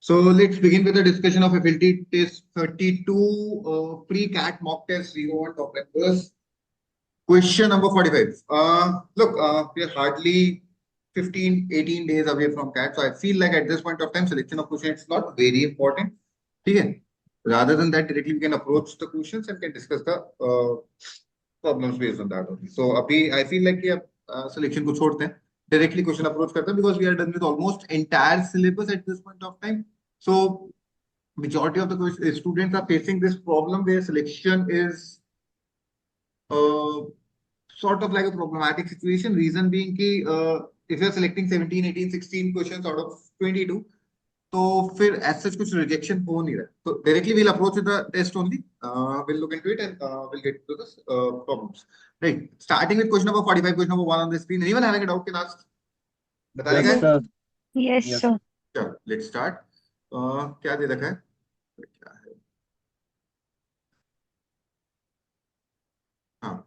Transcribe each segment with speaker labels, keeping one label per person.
Speaker 1: So let's begin with the discussion of ability test 32 pre-CAT mock test 01 top rankers. Question number 45. Look, we are hardly 15, 18 days away from CAT. So I feel like at this point of time, selection of questions is not very important. Okay. Rather than that, directly we can approach the questions and can discuss the problems based on that only. So abhi, I feel like selection को छोड़ते हैं. Directly question approach करते हैं because we are done with almost entire syllabus at this point of time. So majority of the students are facing this problem where selection is uh, sort of like a problematic situation. Reason being कि if you are selecting 17, 18, 16 questions out of 22, तो फिर as such कुछ rejection हो नहीं रहा. So directly we'll approach with the test only. We'll look into it and we'll get to the problems. Right. Starting with question number 45, question number 1 on the screen. Anyone having a doubt can ask. बता देगा?
Speaker 2: Yes, sir.
Speaker 3: Yes,
Speaker 2: Yes.
Speaker 3: sir.
Speaker 1: चलो, let's start. क्या दे रखा है? क्या है? हाँ.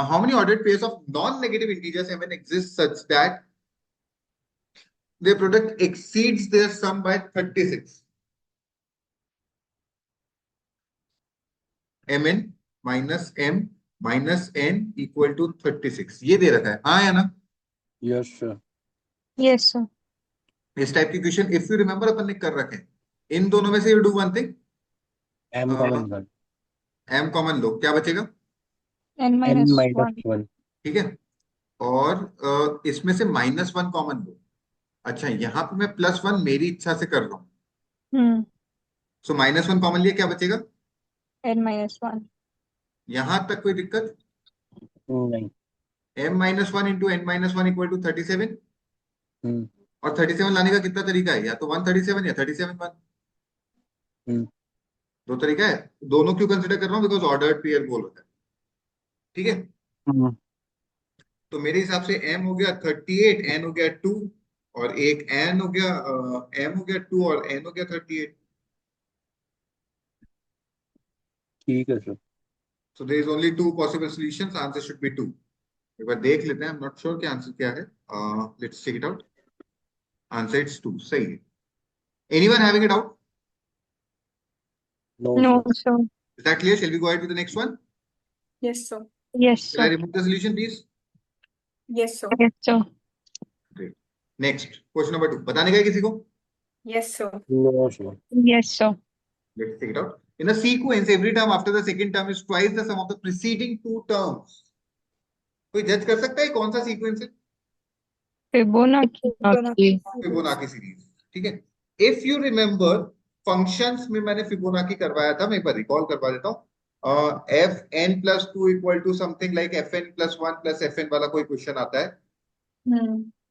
Speaker 1: How many ordered pairs of non-negative integers mn exist such that their product exceeds their sum by 36? mn minus m minus n equal to 36. ये दे रखा है. हाँ या ना?
Speaker 2: Yes, sir.
Speaker 3: Yes, sir.
Speaker 1: इस टाइप की क्वेश्चन इफ यू रिमेंबर अपन ने कर रखे हैं. इन दोनों में से you do one thing.
Speaker 2: M common one.
Speaker 1: m common लो. क्या बचेगा?
Speaker 3: N
Speaker 2: N
Speaker 3: minus
Speaker 2: minus
Speaker 3: 1.
Speaker 2: 1.
Speaker 1: ठीक है. और इसमें से -1 कॉमन लो. अच्छा, यहाँ पे मैं +1 मेरी इच्छा से कर रहा हूँ.
Speaker 3: Hmm.
Speaker 1: सो -1 कॉमन लिए क्या बचेगा?
Speaker 3: N minus 1.
Speaker 1: यहां तक कोई दिक्कत?
Speaker 2: नहीं.
Speaker 1: m-1 into n-1 equal to 37.
Speaker 2: हम्म.
Speaker 1: और 37 लाने का कितना तरीका है? या तो 137 या 37 1. दो तरीका है. दोनों क्यों कंसिडर कर रहा हूँ? बिकॉज ऑर्डर्ड पेयर गोल होता है. ठीक है.
Speaker 2: हम्म.
Speaker 1: तो मेरे हिसाब से m हो गया 38, n हो गया 2 और एक n हो गया m हो गया 2 और n हो गया 38.
Speaker 2: ठीक है sir.
Speaker 1: So there is only two possible solutions. Answer should be 2. एक बार देख लेते हैं. I'm not sure कि आंसर क्या है. Let's check it out. Answer it's 2. सही है. Anyone having a doubt?
Speaker 2: No,
Speaker 3: No,
Speaker 2: sir.
Speaker 3: sir.
Speaker 1: Is that clear? Shall we go ahead with the next one?
Speaker 4: Yes, sir.
Speaker 3: Yes,
Speaker 1: Shall I
Speaker 3: sir.
Speaker 1: remove the solution, please?
Speaker 4: Yes, sir.
Speaker 3: Yes, sir.
Speaker 1: Great. Next, question number 2. बताने का है किसी को?
Speaker 4: Yes, sir.
Speaker 2: No, sir.
Speaker 3: Yes, sir.
Speaker 1: Let's check it out. In a sequence, every term after the second term is twice the sum of the preceding two terms. कोई जज कर सकता है कौन सा सीक्वेंस है?
Speaker 3: Fibonacci.
Speaker 1: Fibonacci series. ठीक है. इफ यू रिमेंबर फंक्शंस में मैंने फिबोनाची करवाया था. मैं एक बार रिकॉल करवा देता हूँ. fn+2 equal to something like fn+1 fn वाला कोई क्वेश्चन आता है.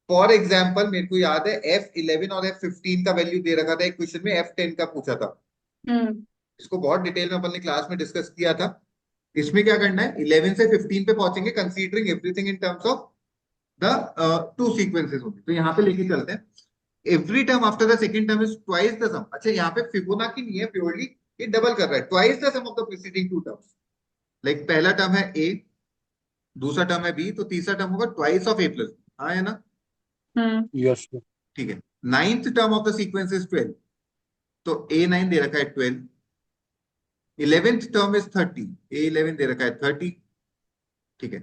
Speaker 1: फॉर एग्जाम्पल मेरे को याद है f11 और f15 का वैल्यू दे रखा था. एक क्वेश्चन में f10 का पूछा था. इसको बहुत डिटेल में अपन ने क्लास में डिस्कस किया था. इसमें क्या करना है? 11 से 15 पे पहुंचेंगे considering everything in terms of the two sequences होंगे. तो यहाँ पे लेके चलते हैं. Every term after the second term is twice the sum. अच्छा, यहाँ पे फिबोनाची नहीं है प्योरली. ये डबल कर रहा है. Twice the sum of the preceding two terms. Like पहला टर्म है a, दूसरा टर्म है b, तो तीसरा टर्म होगा twice of a plus b. हाँ है ना?
Speaker 2: Yes, sir.
Speaker 1: ठीक है. Ninth term of the sequence is 12. तो a9 दे रखा है 12. 11th term is 30. A11 दे रखा है 30. ठीक है.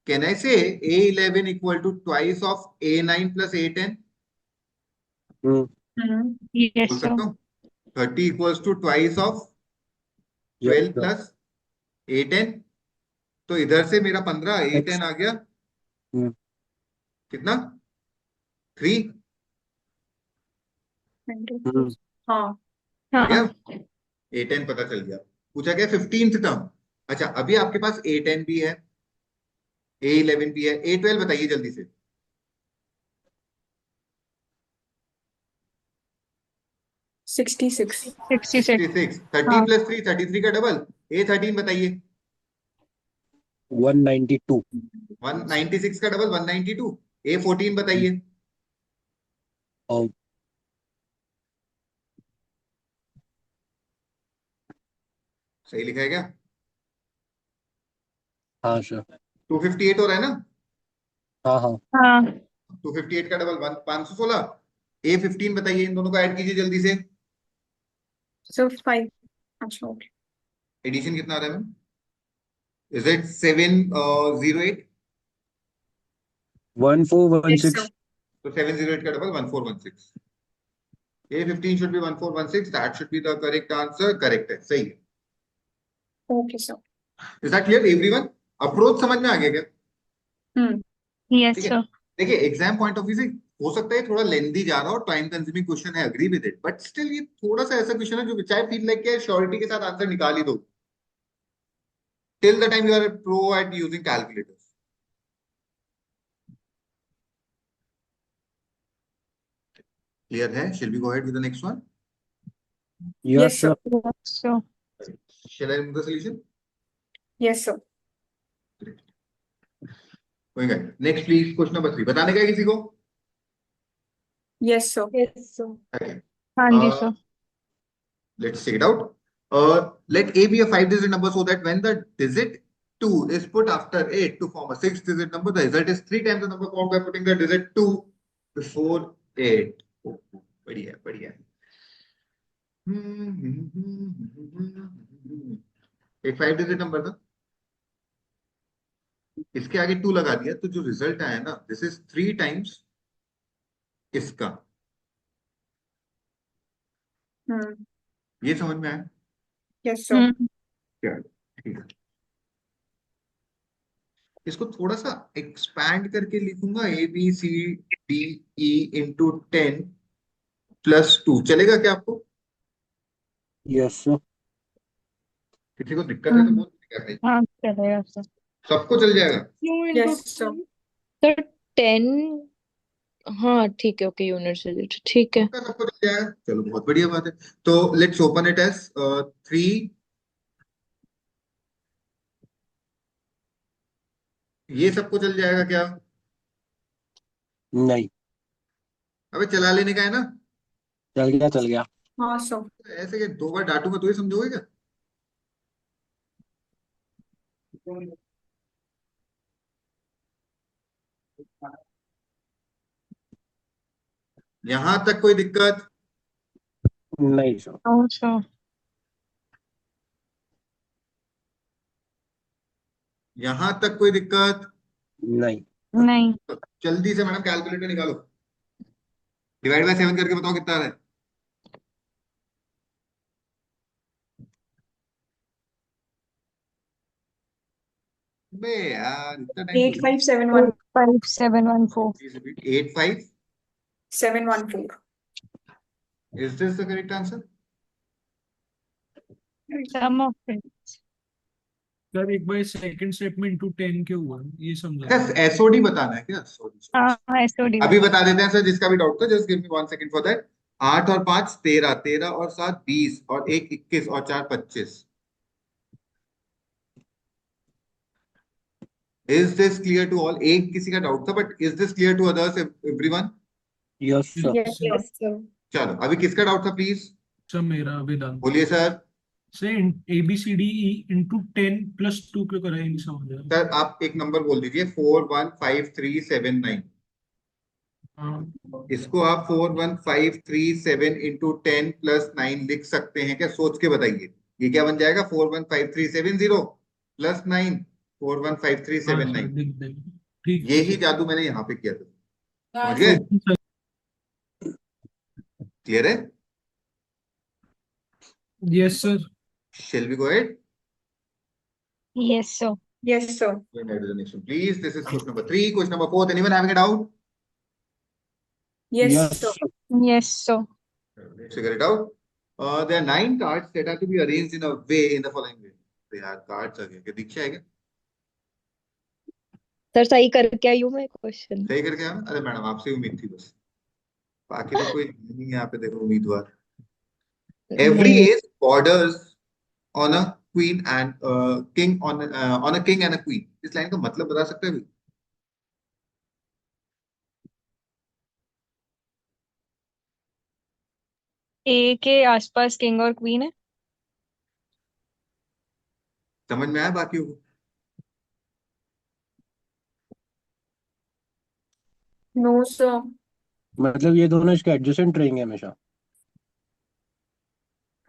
Speaker 1: Can I say A11 equal to twice of A9 plus A10?
Speaker 3: Yes,
Speaker 1: बोल
Speaker 3: sir.
Speaker 1: सकता हूँ. 30 equals to twice of
Speaker 2: Yes,
Speaker 1: 12
Speaker 2: sir.
Speaker 1: plus A10. तो इधर से मेरा 15 A10 आ गया.
Speaker 2: हम्म.
Speaker 1: कितना? 3.
Speaker 4: हाँ.
Speaker 1: क्या? A10 पता चल गया. पूछा गया 15th टर्म. अच्छा, अभी आपके पास A10 भी है, A11 भी है. A12 बताइए जल्दी से.
Speaker 4: 66.
Speaker 3: 66.
Speaker 1: 30 plus 3, 33 का डबल. A13 बताइए.
Speaker 2: 192.
Speaker 1: 196 का डबल 192. A14 बताइए.
Speaker 2: और
Speaker 1: सही लिखा है क्या?
Speaker 2: हाँ सर.
Speaker 1: 258 हो रहा है ना?
Speaker 2: हाँ हाँ.
Speaker 3: हाँ.
Speaker 1: 258 का डबल 516. A15 बताइए. इन दोनों को ऐड कीजिए जल्दी से.
Speaker 4: So 5. अच्छा, okay.
Speaker 1: एडिशन कितना आ रहा है मैम? Is it 708?
Speaker 2: 1416.
Speaker 1: तो 708 का double 1416. A15 should be 1416. That should be the correct answer. Correct है, सही है.
Speaker 4: Okay, sir.
Speaker 1: Is that clear everyone? Approach समझ में आ गया क्या?
Speaker 3: Yes,
Speaker 1: ठीक है.
Speaker 3: sir.
Speaker 1: देखिए एग्जाम पॉइंट ऑफ व्यू से हो सकता है थोड़ा लेंथी जा रहा और टाइम कंज्यूमिंग क्वेश्चन है, agree with it, but still ये थोड़ा सा ऐसा क्वेश्चन है जो चाहे फील लाइक है श्योरिटी के साथ आंसर निकाल ही दो till the time you are pro at using calculators. Clear है? Shall we go ahead with the next one?
Speaker 2: Yes, sir.
Speaker 3: Yes, sir.
Speaker 1: Shall I remove the solution?
Speaker 4: Yes, sir.
Speaker 1: Going ahead. Next please question number 3. बताने का है किसी को?
Speaker 4: Yes, sir. Yes, sir.
Speaker 1: Okay.
Speaker 3: हाँ जी,
Speaker 1: Uh,
Speaker 3: sir.
Speaker 1: let's check it out. Let A be a 5-digit number so that when the digit 2 is put after 8 to form a 6-digit number, the result is 3 times the number formed by putting the digit 2 before 8. Oh, बढ़िया बढ़िया. एक 5-digit number था, इसके आगे 2 लगा दिया तो जो रिजल्ट आया ना, दिस इज 3 टाइम्स इसका. ये समझ में आया?
Speaker 4: Yes, sir.
Speaker 1: क्या? ठीक है. इसको थोड़ा सा एक्सपैंड करके लिखूंगा. ABCDE इंटू 10+2 चलेगा क्या आपको?
Speaker 2: Yes, sir.
Speaker 1: किसी को दिक्कत है तो बोल दीजिएगा भाई.
Speaker 3: हाँ चलेगा सर.
Speaker 1: सबको चल जाएगा?
Speaker 4: Yes, sir.
Speaker 5: सर 10 हाँ ठीक है ओके यूनिट से ठीक है.
Speaker 1: सबको चल जाएगा. चलो बहुत बढ़िया बात है. तो लेट्स ओपन इट एज 3. ये सबको चल जाएगा क्या?
Speaker 2: नहीं.
Speaker 1: अबे चला लेने का है ना.
Speaker 2: चल गया.
Speaker 4: हाँ, sir.
Speaker 1: ऐसे कि 2 बार डांटूंगा तो ही समझोगे क्या? यहां तक कोई दिक्कत?
Speaker 2: नहीं सर.
Speaker 3: हाँ सर.
Speaker 1: यहां तक कोई दिक्कत?
Speaker 2: नहीं.
Speaker 3: नहीं.
Speaker 1: जल्दी से मैडम कैलकुलेटर निकालो. डिवाइड बाय 7 करके बताओ कितना आ रहा है. बे यार इतना time
Speaker 4: 8571.
Speaker 3: 5714.
Speaker 1: 85.
Speaker 4: 714.
Speaker 1: Is this the correct answer?
Speaker 3: Sum of it.
Speaker 6: Sir एक बार सेकंड स्टेप में इंटू 10 क्यों हुआ ये समझा.
Speaker 1: क्या एसओडी बताना है क्या?
Speaker 3: हाँ SOD.
Speaker 1: अभी बता देते हैं सर, जिसका भी डाउट था just give me 1 second for that. 8 और 5 13, 13 और 7 20 और 1 21 और 4 25. Is this clear to all? एक किसी का डाउट था but is this clear to others everyone?
Speaker 2: Yes, sir.
Speaker 4: Yes, sir.
Speaker 1: चलो अभी किसका डाउट था प्लीज
Speaker 6: सर मेरा वेदांत
Speaker 1: बोलिए सर.
Speaker 6: से ABCDE इंटू 10+2 क्यों करा ये नहीं समझ आया.
Speaker 1: सर आप एक नंबर बोल दीजिए 415379.
Speaker 6: हाँ
Speaker 1: इसको आप 41537 इंटू 10+9 लिख सकते हैं क्या? सोच के बताइए. ये क्या बन जाएगा? 415370 प्लस 9
Speaker 6: हाँ सर
Speaker 1: 415379.
Speaker 6: लिख देंगे. ठीक
Speaker 1: यही जादू मैंने यहाँ पे किया था. समझ गए? क्लियर है?
Speaker 6: Yes sir.
Speaker 1: Shall we go ahead?
Speaker 3: Yes sir.
Speaker 4: Yes, sir.
Speaker 1: Going ahead with the next one, please. This is question number 3. Question number 4. Anyone having a doubt?
Speaker 4: Yes,
Speaker 2: Yes,
Speaker 4: sir.
Speaker 2: sir.
Speaker 3: Yes sir.
Speaker 1: Let's figure it out. There are 9 cards that are to be arranged in a way in the following way. तो यार cards आ गए क्या? दीक्षा है क्या?
Speaker 5: Sir सही करके आई हूँ मैं क्वेश्चन.
Speaker 1: सही करके आया? अरे मैडम आपसे ही उम्मीद थी बस. बाकी तो कोई नहीं है यहाँ पे. देखो उम्मीदवार. Every ace borders on a queen and king on a king and a queen. इस लाइन का मतलब बता सकते हैं?
Speaker 3: A के आसपास किंग और क्वीन है.
Speaker 1: समझ में आया बाकियों को?
Speaker 4: No, sir.
Speaker 2: मतलब ये दोनों इसके एडजेसेंट रहेंगे हमेशा.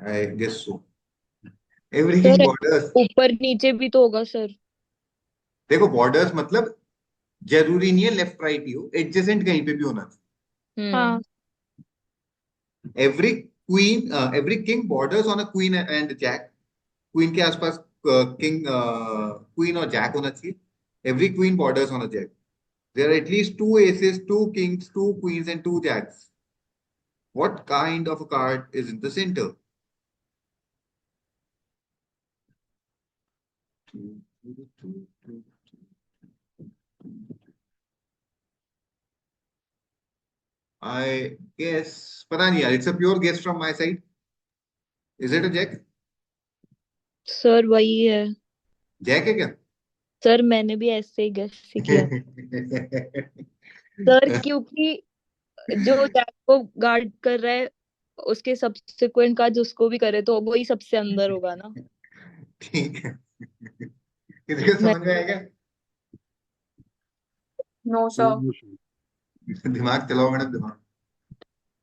Speaker 1: I guess so. Every
Speaker 5: sir
Speaker 1: king borders,
Speaker 5: ऊपर नीचे भी तो होगा सर।
Speaker 1: देखो बॉर्डर्स मतलब जरूरी नहीं है लेफ्ट राइट ही हो, एडजेसेंट कहीं पे भी होना चाहिए।
Speaker 3: हाँ
Speaker 1: every queen, every king borders on a queen and jack. Queen के आसपास किंग, क्वीन और जैक होना चाहिए। Every queen borders on a jack. There are at least two aces, two kings, two queens and two jacks. What kind of a card is in the center? I guess, पता नहीं यार, it's a pure guess from my side. Is it a jack?
Speaker 5: Sir वही है।
Speaker 1: Jack है क्या?
Speaker 5: Sir मैंने भी ऐसे ही गेस किया सर, क्योंकि जो जैक को गार्ड कर रहा है उसके सब्सिक्वेंट कार्ड उसको भी करे तो वही सबसे अंदर होगा ना।
Speaker 1: ठीक है। किसी को
Speaker 5: मैं
Speaker 1: समझ में आया क्या?
Speaker 4: No sir.
Speaker 1: दिमाग चलाओ मैडम, दिमाग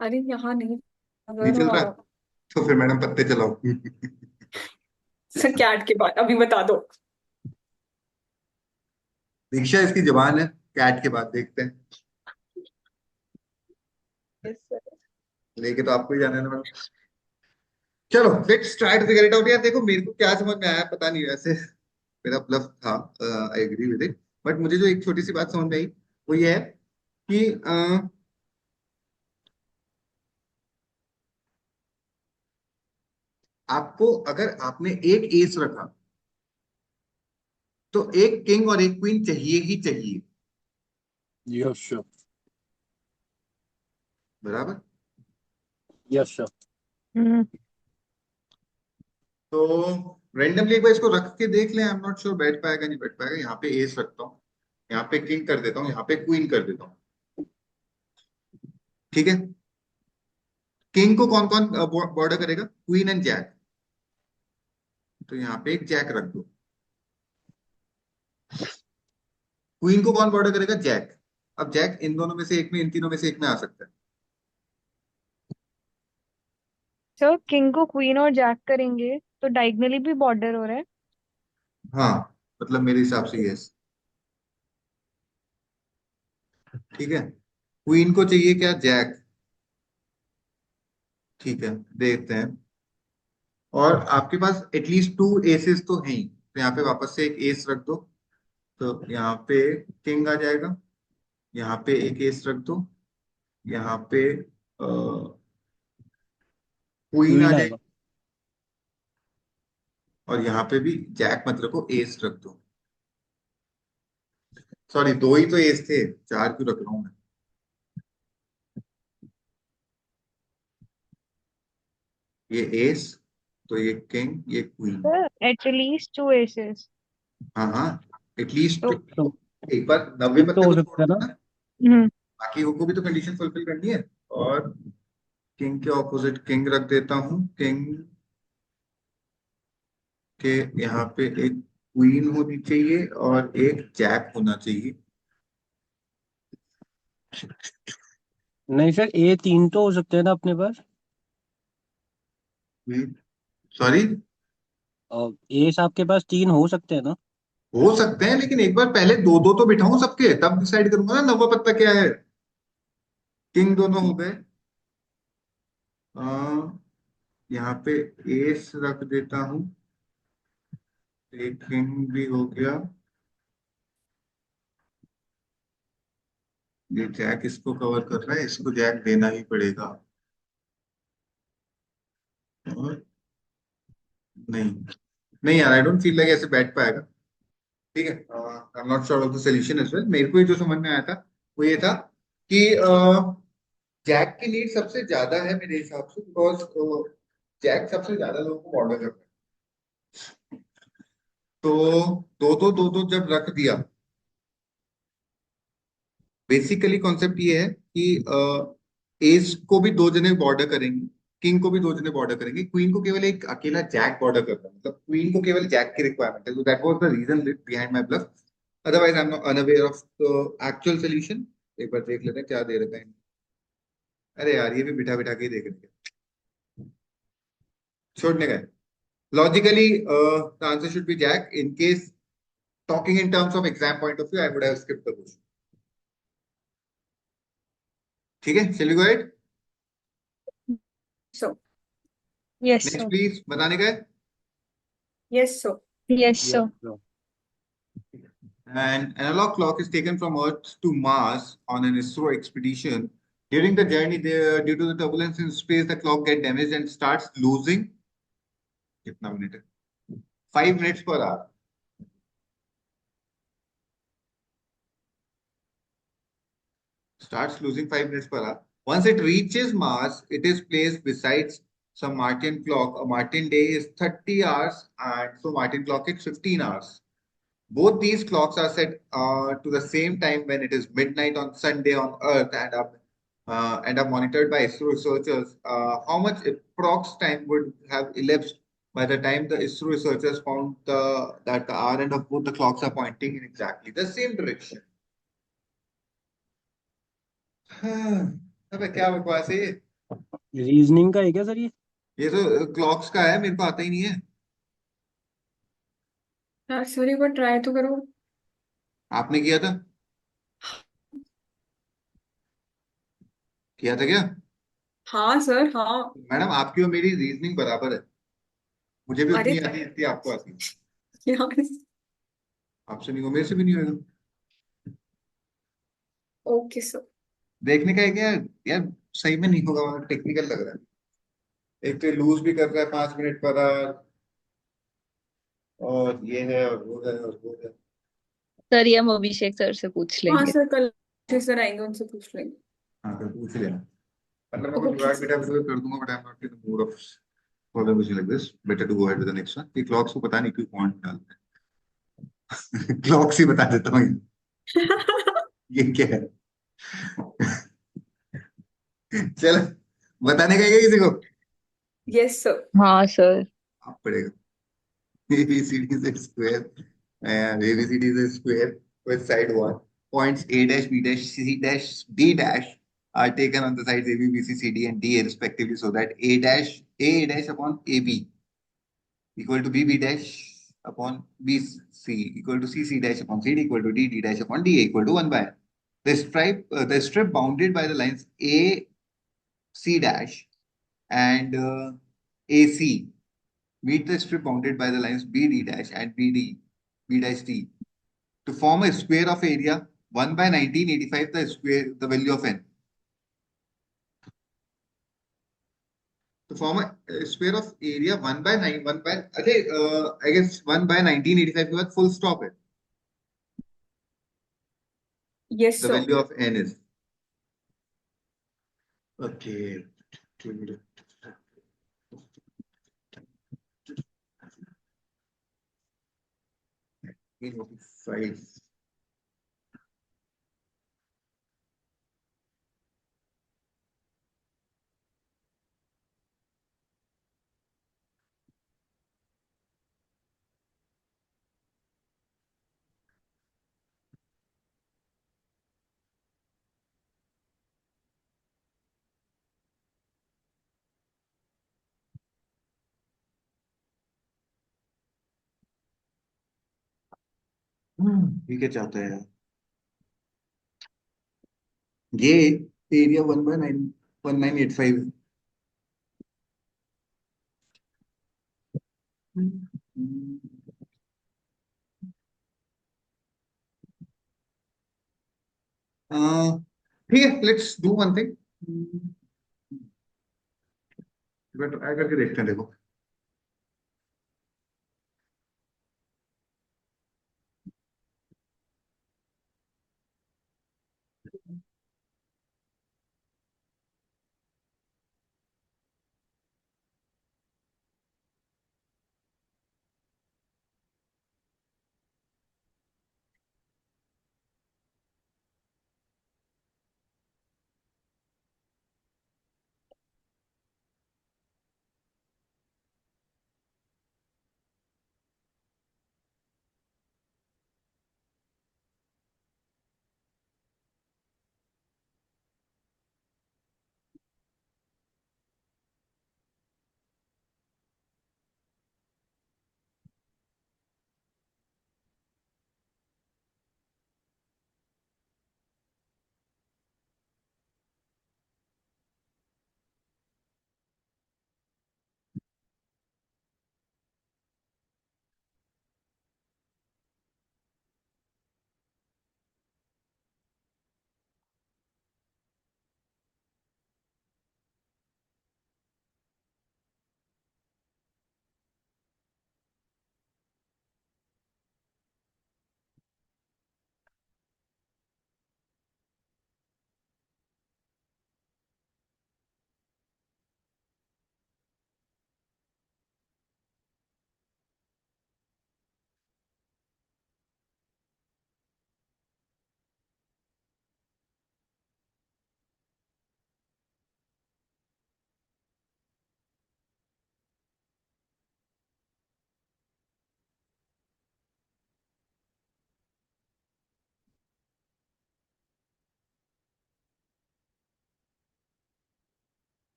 Speaker 4: अरे यहाँ नहीं,
Speaker 1: नहीं
Speaker 4: अगर
Speaker 1: चल रहा तो फिर मैडम पत्ते चलाओ।
Speaker 4: सर कैट के बाद अभी बता दो।
Speaker 1: दीक्षा इसकी जबान है, कैट के बाद देखते हैं। लेके तो आपको ही जाना है ना मैडम। चलो let's try to figure it out. यार देखो मेरे को क्या समझ में आया पता नहीं, वैसे मेरा ब्लफ था, I agree with it. But मुझे जो एक छोटी सी बात समझ में आई वो ये है कि आपको, अगर आपने एक एस रखा तो एक किंग और एक क्वीन चाहिए ही चाहिए,
Speaker 2: यस सर।
Speaker 1: बराबर।
Speaker 2: Yes sir.
Speaker 3: हम्म
Speaker 1: तो रेंडमली एक बार इसको रख के देख लें। आई एम नॉट श्योर बैठ पाएगा नहीं बैठ पाएगा। यहाँ पे एस रखता हूँ, यहाँ पे किंग कर देता हूँ, यहाँ पे क्वीन कर देता हूँ। ठीक है, किंग को कौन कौन बॉर्डर करेगा? Queen and jack. तो यहाँ पे एक जैक रख दो। क्वीन को कौन बॉर्डर करेगा? जैक। अब जैक इन दोनों में से एक में, इन तीनों में से एक में आ सकता है।
Speaker 3: सर किंग को क्वीन और जैक करेंगे तो डायगनली भी बॉर्डर हो रहा है।
Speaker 1: हाँ, मतलब मेरे हिसाब से यस। ठीक है, क्वीन को चाहिए क्या? जैक। ठीक है, देखते हैं। और आपके पास एटलीस्ट टू एसेस तो हैं ही, तो यहाँ पे वापस से एक एस रख दो। तो यहाँ पे किंग आ जाएगा, यहाँ पे एक एस रख दो, यहाँ पे क्वीन आ
Speaker 2: क्वीन
Speaker 1: जाएगी,
Speaker 2: आएगा।
Speaker 1: और यहाँ पे भी जैक मतलब को एस रख दो। सॉरी, दो ही तो एस थे, चार क्यों रख रहा हूँ मैं? ये एस, तो ये किंग, ये queen.
Speaker 3: Sir at least two aces.
Speaker 1: हाँ हाँ, एटलीस्ट।
Speaker 3: तो
Speaker 2: तो
Speaker 1: एक बार 90
Speaker 2: एक तो
Speaker 1: पत्ते
Speaker 2: हो
Speaker 1: को छोड़
Speaker 2: सकता है
Speaker 1: दो
Speaker 2: ना।
Speaker 1: ना,
Speaker 3: हम्म
Speaker 1: बाकी को भी तो कंडीशन फुलफिल करनी है। और किंग के ऑपोजिट किंग रख देता हूँ। किंग के यहाँ पे एक क्वीन होनी चाहिए और एक जैक होना चाहिए।
Speaker 2: नहीं सर, ए तीन तो हो सकते हैं ना अपने पास।
Speaker 1: सॉरी,
Speaker 2: और ए आपके पास तीन हो सकते हैं ना।
Speaker 1: हो सकते हैं लेकिन एक बार पहले दो दो तो बिठाऊं सबके, तब डिसाइड करूंगा ना नवा पत्ता क्या है। किंग दोनों हो गए। आ, यहाँ पे एस रख देता हूँ, एक किंग भी हो गया। ये जैक इसको कवर कर रहा है, इसको जैक देना ही पड़ेगा। और नहीं, नहीं यार, आई डोंट फील लाइक ऐसे बैठ पाएगा। ठीक है, I am not sure of the solution as well. मेरे को ये जो समझ में आया था वो ये था कि जैक की नीड सबसे ज्यादा है मेरे हिसाब से, बिकॉज जैक सबसे ज्यादा लोगों को बॉर्डर करता है। तो दो दो जब रख दिया, बेसिकली कॉन्सेप्ट ये है कि एस को भी दो जने बॉर्डर करेंगे, किंग को भी दो जने बॉर्डर करेंगे, क्वीन को केवल एक अकेला जैक बॉर्डर करता है। मतलब क्वीन को केवल जैक की रिक्वायरमेंट है। That was the reason behind my bluff. Otherwise I am not unaware of the actual solution. एक बार देख लेते हैं क्या दे रखा है। अरे यार, ये भी बिठा बिठा के ही देख रहे हैं। छोड़ने का है. Logically, the answer should be Jack. In case talking in terms of exam point of view, I would have skipped the question. ठीक है, shall we go ahead?
Speaker 4: So,
Speaker 3: Yes,
Speaker 1: Next,
Speaker 3: sir.
Speaker 1: please. बताने का है.
Speaker 4: yes, so.
Speaker 3: Yes,
Speaker 2: Yes,
Speaker 3: sir.
Speaker 2: sir.
Speaker 1: An analog clock is taken from Earth to Mars on an ISRO expedition. During the journey, due to the turbulence in space, the clock gets damaged and starts losing. कितना minute है? 5 minutes per hour. Starts losing 5 minutes per hour. Once it reaches Mars, it is placed beside some Martian clock. A Martian day is 30 hours, and so Martian clock is 15 hours. Both these clocks are set to the same time when it is midnight on Sunday on Earth and are monitored by ISRO researchers. How much approx time would have elapsed by the time the ISRO researchers found that the hour end of both the clocks are pointing in exactly the same direction? अबे क्या बकवास है ये?
Speaker 2: Reasoning का है क्या sir ये?
Speaker 1: ये तो क्लॉक्स का है, मेरे को आता ही नहीं है.
Speaker 4: यार सर एक बार ट्राई तो करो.
Speaker 1: आपने किया था? किया था क्या?
Speaker 4: हाँ सर, हाँ.
Speaker 1: मैडम, आपकी और मेरी रीजनिंग बराबर है. मुझे भी
Speaker 4: अरे
Speaker 1: उतनी आती है जितनी आपको आती है.
Speaker 4: यार.
Speaker 1: आपसे नहीं हो, मेरे से भी नहीं होगा.
Speaker 4: Okay sir.
Speaker 1: देखने का है क्या यार? सही में नहीं होगा, टेक्निकल लग रहा है. एक तो लूज भी कर रहा है 5 मिनट पर आवर, और ये है और वो है और वो है.
Speaker 5: सर ये हम अभिषेक सर से पूछ
Speaker 4: हाँ
Speaker 5: लेंगे।
Speaker 4: सर, कल सर आएंगे, उनसे पूछ लेंगे.
Speaker 1: हाँ, तो पूछ लेना. मतलब मैं कुछ
Speaker 4: ओके
Speaker 1: जुगाड़
Speaker 4: सर.
Speaker 1: बेटा बिल्कुल कर दूंगा, but I am not in the mood of following कुछ like this. Better to go ahead with the next one. ये क्लॉक्स को पता नहीं क्यों कौन डालता है. क्लॉक्स ही बता देता हूँ. ये क्या है? चल, बताने का है क्या किसी को?
Speaker 4: Yes sir.
Speaker 5: हाँ सर।
Speaker 1: आप पड़ेगा. ABCD is a square, and ABCD is a square with side 1. Points A dash, B dash, C dash, D dash are taken on the sides AB, BC, CD, and D respectively, so that A dash upon AB equal to B dash upon BC equal to C dash upon CD equal to D dash upon D equal to 1 by N. The strip bounded by the lines A, C dash and AC meet the strip bounded by the lines BD dash and B dash D to form a square of area 1 by 1985, the value of N. To form a square of area 1 by 9, 1 by, I guess 1 by 1985 के बाद full stop है.
Speaker 4: Yes
Speaker 1: The
Speaker 4: sir.
Speaker 1: value of N is. Okay. 5. ये क्या चाहता है यार? ये area 1 by 1985 है. ठीक है, let's do one thing. Try करके देखते हैं. देखो,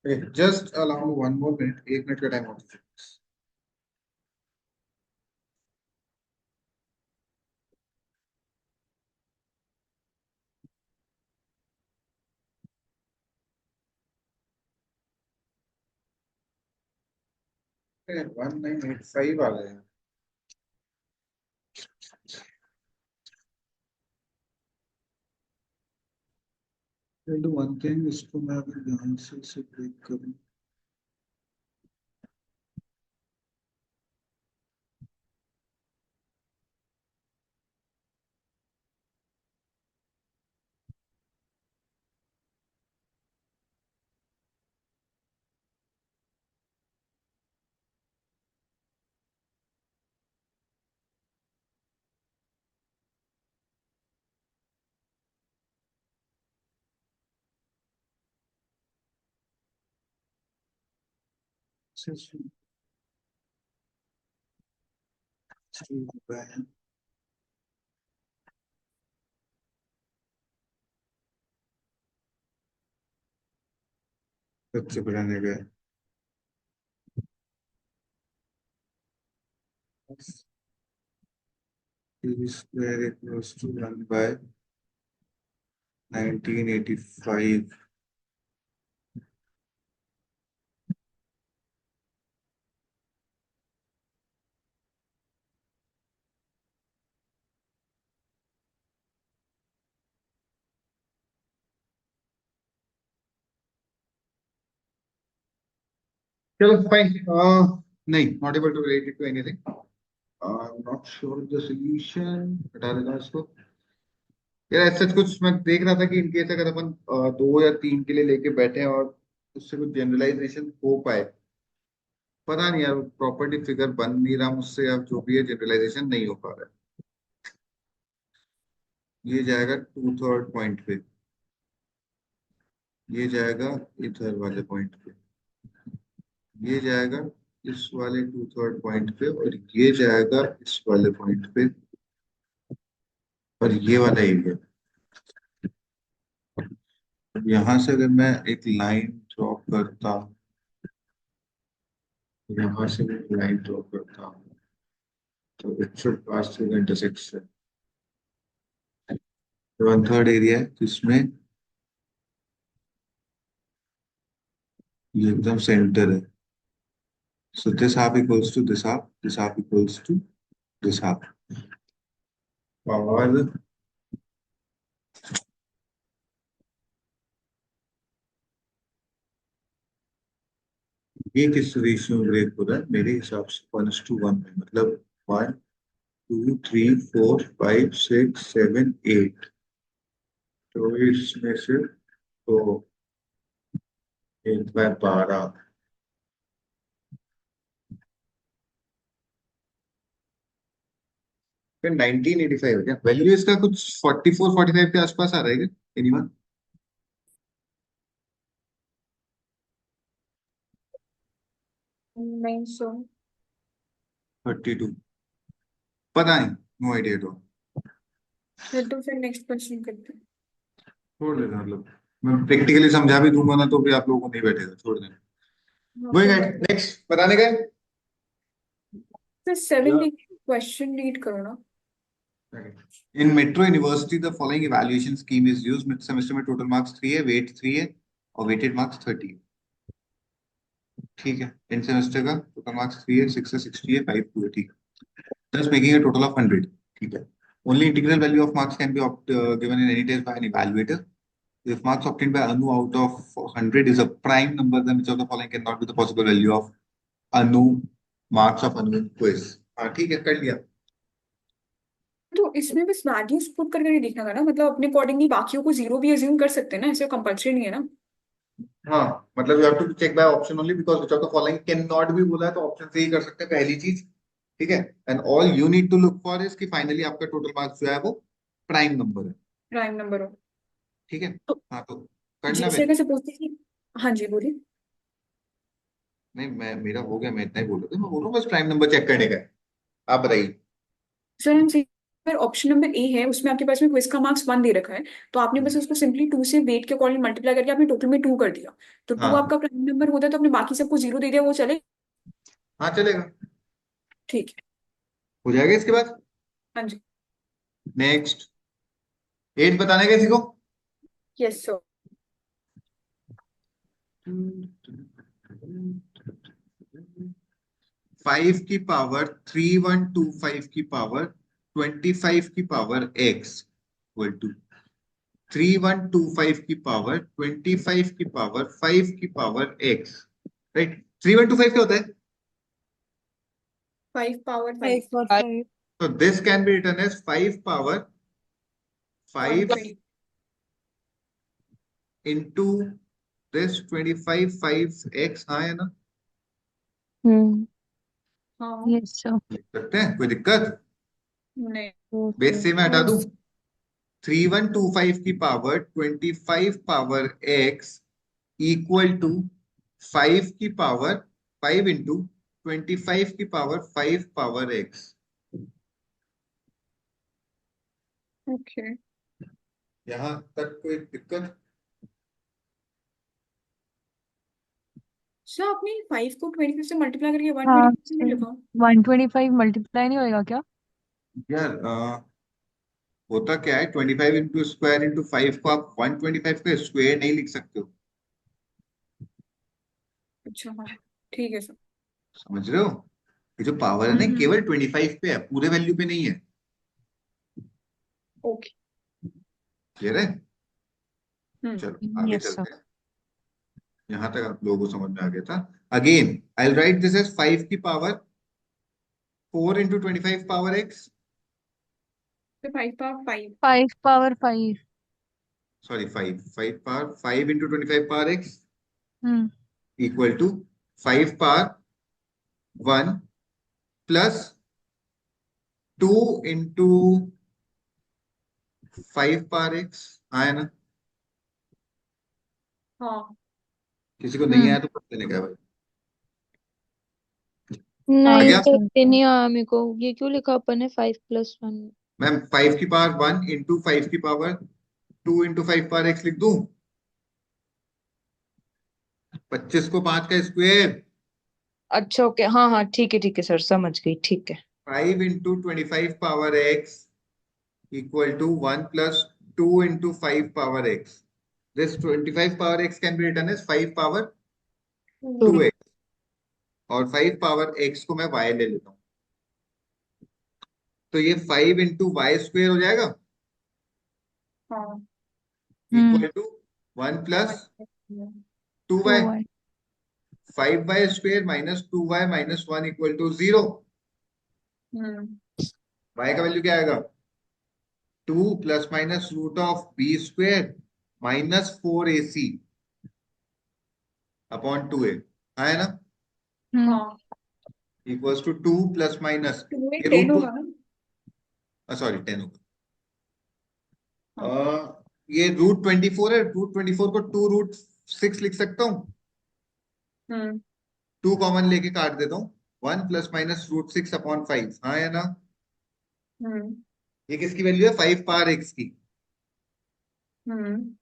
Speaker 1: just allow 1 more minute, 1 minute का टाइम और दीजिए। अरे 1985 आ गए हैं। I'll do one thing, इसको मैं अगर ध्यान से इसे ब्रेक करूं। सबसे बढ़ाने गए square equals to 1 by 1985। चलो फाइन। नहीं, not able to relate it to anything. Not sure the solution, हटा देना इसको। यार ऐसा कुछ मैं देख रहा था कि इनकेस अगर अपन 2 या 3 के लिए लेके बैठे हैं और उससे कुछ जनरलाइजेशन हो पाए। पता नहीं यार, प्रॉपर्टी फिगर बन नहीं रहा मुझसे, अब जो भी है जनरलाइजेशन नहीं हो पा रहा है। ये जाएगा 2/3 पॉइंट पे, ये जाएगा इधर वाले पॉइंट पे, ये जाएगा इस वाले 2/3 पॉइंट पे, और ये जाएगा इस वाले पॉइंट पे, और ये वाला एरिया। यहाँ से अगर मैं एक लाइन ड्रॉ करता हूँ, यहाँ से मैं एक लाइन ड्रॉ करता हूँ, तो it should pass through the intersection. 1/3 area है जिसमें ये एकदम सेंटर है। So this half equals to this half, this half equals to this half. और ये किस रेशियो में ब्रेक हो रहा है? मेरे हिसाब से 1:1 में, मतलब 1 2 3 4 5 6 7 8। तो इसमें से तो 1/12। फिर 1985 है क्या? वैल्यू इसका कुछ 44 45 के आसपास आ रहा है क्या? एनीवन?
Speaker 4: नहीं सो
Speaker 1: 32? पता नहीं, नो आइडिया। तो
Speaker 4: तो फिर नेक्स्ट क्वेश्चन करते हैं।
Speaker 1: छोड़ देना, मतलब मैं प्रैक्टिकली समझा भी दूंगा ना तो भी आप लोगों को नहीं बैठेगा, छोड़ देना।
Speaker 4: हाँ,
Speaker 1: गोइंग
Speaker 4: कोई
Speaker 1: एट
Speaker 4: बात
Speaker 1: नेक्स्ट, बताने गए।
Speaker 4: नहीं। 70 क्वेश्चन रीड करो ना।
Speaker 1: In Metro University, the following evaluation scheme is used. Mid semester में total marks 3 है, weight 3 है, और weighted marks 30 है। ठीक है। इन सेमेस्टर का टोटल मार्क्स 3 है, 6 है, 60 है, 5 2 है। ठीक है। Thus making a total of 100। ठीक है। Only integral value of marks can be given in any test by an evaluator. If marks obtained by Anu out of 100 is a prime number, then which of the following cannot be the possible value of Anu marks of Anu quiz? हाँ ठीक है, कर लिया।
Speaker 4: तो इसमें बस values put करके नहीं देखना था ना, मतलब अपने अकॉर्डिंगली बाकियों को जीरो भी अज्यूम कर सकते हैं ना, ऐसे कंपल्सरी नहीं है ना।
Speaker 1: हाँ, मतलब you have to check by option only because which of the following can not भी बोला है तो ऑप्शन से ही कर सकते हैं, पहली चीज। ठीक है। And all you need to look for is कि फाइनली आपका टोटल मार्क्स जो है वो प्राइम नंबर है।
Speaker 4: प्राइम नंबर हो
Speaker 1: ठीक है।
Speaker 4: तो
Speaker 1: हाँ तो करना
Speaker 4: जैसे
Speaker 1: पहले।
Speaker 4: अगर सपोज कि, हाँ जी बोलिए।
Speaker 1: नहीं, मैं मेरा हो गया, मैं इतना ही बोल रहा था, मैं बोल रहा हूँ बस प्राइम नंबर चेक करने का है। आप बताइए।
Speaker 4: सर हम ऑप्शन नंबर ए है उसमें आपके पास में क्विज का मार्क्स 1 दे रखा है, तो आपने बस उसको सिंपली 2 से वेट के अकॉर्डिंग मल्टीप्लाई करके आपने टोटल में 2 कर दिया, तो 2
Speaker 1: हाँ
Speaker 4: आपका प्राइम नंबर होता है, तो आपने बाकी सबको 0 दे दिया, वो चले।
Speaker 1: हाँ चलेगा,
Speaker 4: ठीक है।
Speaker 1: हो जाएगा इसके बाद।
Speaker 4: हाँ जी।
Speaker 1: नेक्स्ट 8 बताना है किसी को।
Speaker 4: Yes sir.
Speaker 1: 5 की पावर 3125 की पावर 25 की पावर x इक्वल टू 3125 की पावर 25 की पावर 5 की पावर x, राइट। 3125 क्या होता है?
Speaker 4: 5 पावर
Speaker 3: 5
Speaker 4: 5
Speaker 3: और 5
Speaker 1: So this can be written as 5 power 5 into this 25 5x, हाँ है ना,
Speaker 4: हाँ।
Speaker 3: यस सर
Speaker 1: लिख सकते हैं, कोई दिक्कत?
Speaker 4: नहीं।
Speaker 1: बेस से मैं हटा दूं, 3125 की power 25 power x equal to 5 की पावर 5 इंटू 25 की पावर 5 पावर x।
Speaker 4: ओके
Speaker 1: यहां तक कोई दिक्कत?
Speaker 4: सर, आपने 5 को 25 से मल्टीप्लाई करके
Speaker 3: हाँ
Speaker 4: 125 नहीं
Speaker 3: सर
Speaker 4: लिखा?
Speaker 3: 125 मल्टीप्लाई नहीं होएगा क्या?
Speaker 1: यार होता क्या है, 25 इंटू स्क्वायर इंटू 5 को आप 125 का स्क्वायर नहीं लिख सकते हो,
Speaker 4: अच्छा हाँ, ठीक है सर।
Speaker 1: समझ रहे हो? ये जो पावर है ना
Speaker 4: हम्म।
Speaker 1: केवल 25 पे है, पूरे वैल्यू पे नहीं है।
Speaker 4: ओके।
Speaker 1: क्लियर है?
Speaker 4: हम्म।
Speaker 1: चलो आगे
Speaker 3: यस सर
Speaker 1: चलते हैं। यहां तक आप लोगों को समझ में आ गया था। Again I will write this as 5 की पावर 4 इंटू 25 पावर x,
Speaker 4: फिर 5 power 5।
Speaker 3: 5 power 5
Speaker 1: sorry 5 power 5 into 25 power x
Speaker 3: hmm
Speaker 1: equal to 5 power 1 plus 2 into 5 power x, आया ना?
Speaker 4: हाँ।
Speaker 1: किसी को नहीं आया तो पता देने का भाई। आ
Speaker 5: नहीं
Speaker 1: गया
Speaker 5: सर,
Speaker 3: सर
Speaker 5: ये नहीं आया मेरे को। ये क्यों लिखा अपन ने 5+1?
Speaker 1: मैम, 5 की पावर 1 इंटू 5 की पावर 2 इंटू 5 पावर x लिख दूं? 25 को 5 का स्क्वायर,
Speaker 5: अच्छा ओके, हाँ हाँ ठीक है सर, समझ गई, ठीक है।
Speaker 1: 5 into 25 power x equal to 1 plus 2 into 5 power x. This 25 power x can be written as 5 power 2x, और 5 power x को मैं y ले लेता हूँ, तो ये 5 into y स्क्वायर हो जाएगा
Speaker 4: हाँ।
Speaker 1: Equal to 1 plus 2y,
Speaker 3: 2y
Speaker 1: 5y square minus 2y minus 1 equal to 0।
Speaker 4: Hmm.
Speaker 1: y का वैल्यू क्या आएगा? 2 plus minus root of b square minus 4ac upon 2a, है ना?
Speaker 4: हाँ।
Speaker 1: इक्वल्स टू 2 प्लस माइनस,
Speaker 4: 2
Speaker 1: ये
Speaker 4: 10
Speaker 1: रूट
Speaker 4: होगा ना?
Speaker 1: सॉरी 10 होगा।
Speaker 4: हाँ।
Speaker 1: ये रूट 24 है, रूट 24 को 2 रूट 6 लिख सकता हूँ,
Speaker 4: हम्म।
Speaker 1: 2 कॉमन लेके काट देता हूँ, 1 प्लस माइनस रूट 6 अपॉन 5, हाँ या ना?
Speaker 4: हम्म।
Speaker 1: ये किसकी वैल्यू है? 5 पावर x की।
Speaker 4: हम्म।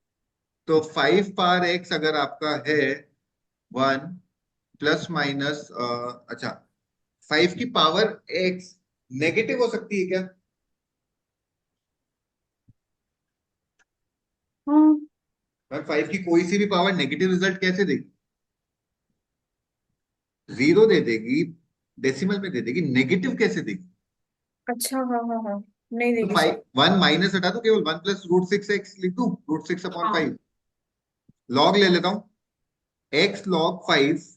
Speaker 1: तो 5 पावर x अगर आपका है 1 प्लस माइनस, अच्छा 5 की पावर x नेगेटिव हो सकती है क्या?
Speaker 4: हाँ।
Speaker 1: 5 की कोई सी भी पावर नेगेटिव रिजल्ट कैसे देगी? जीरो दे देगी, डेसिमल में दे देगी, नेगेटिव कैसे देगी?
Speaker 4: अच्छा हाँ हाँ हाँ, नहीं
Speaker 1: तो
Speaker 4: देगी सर।
Speaker 1: 1 माइनस हटा दो, केवल 1 प्लस रूट 6 एक्स लिख दूं, रूट 6 अपॉन
Speaker 4: हाँ।
Speaker 1: 5, लॉग ले लेता हूं, x log 5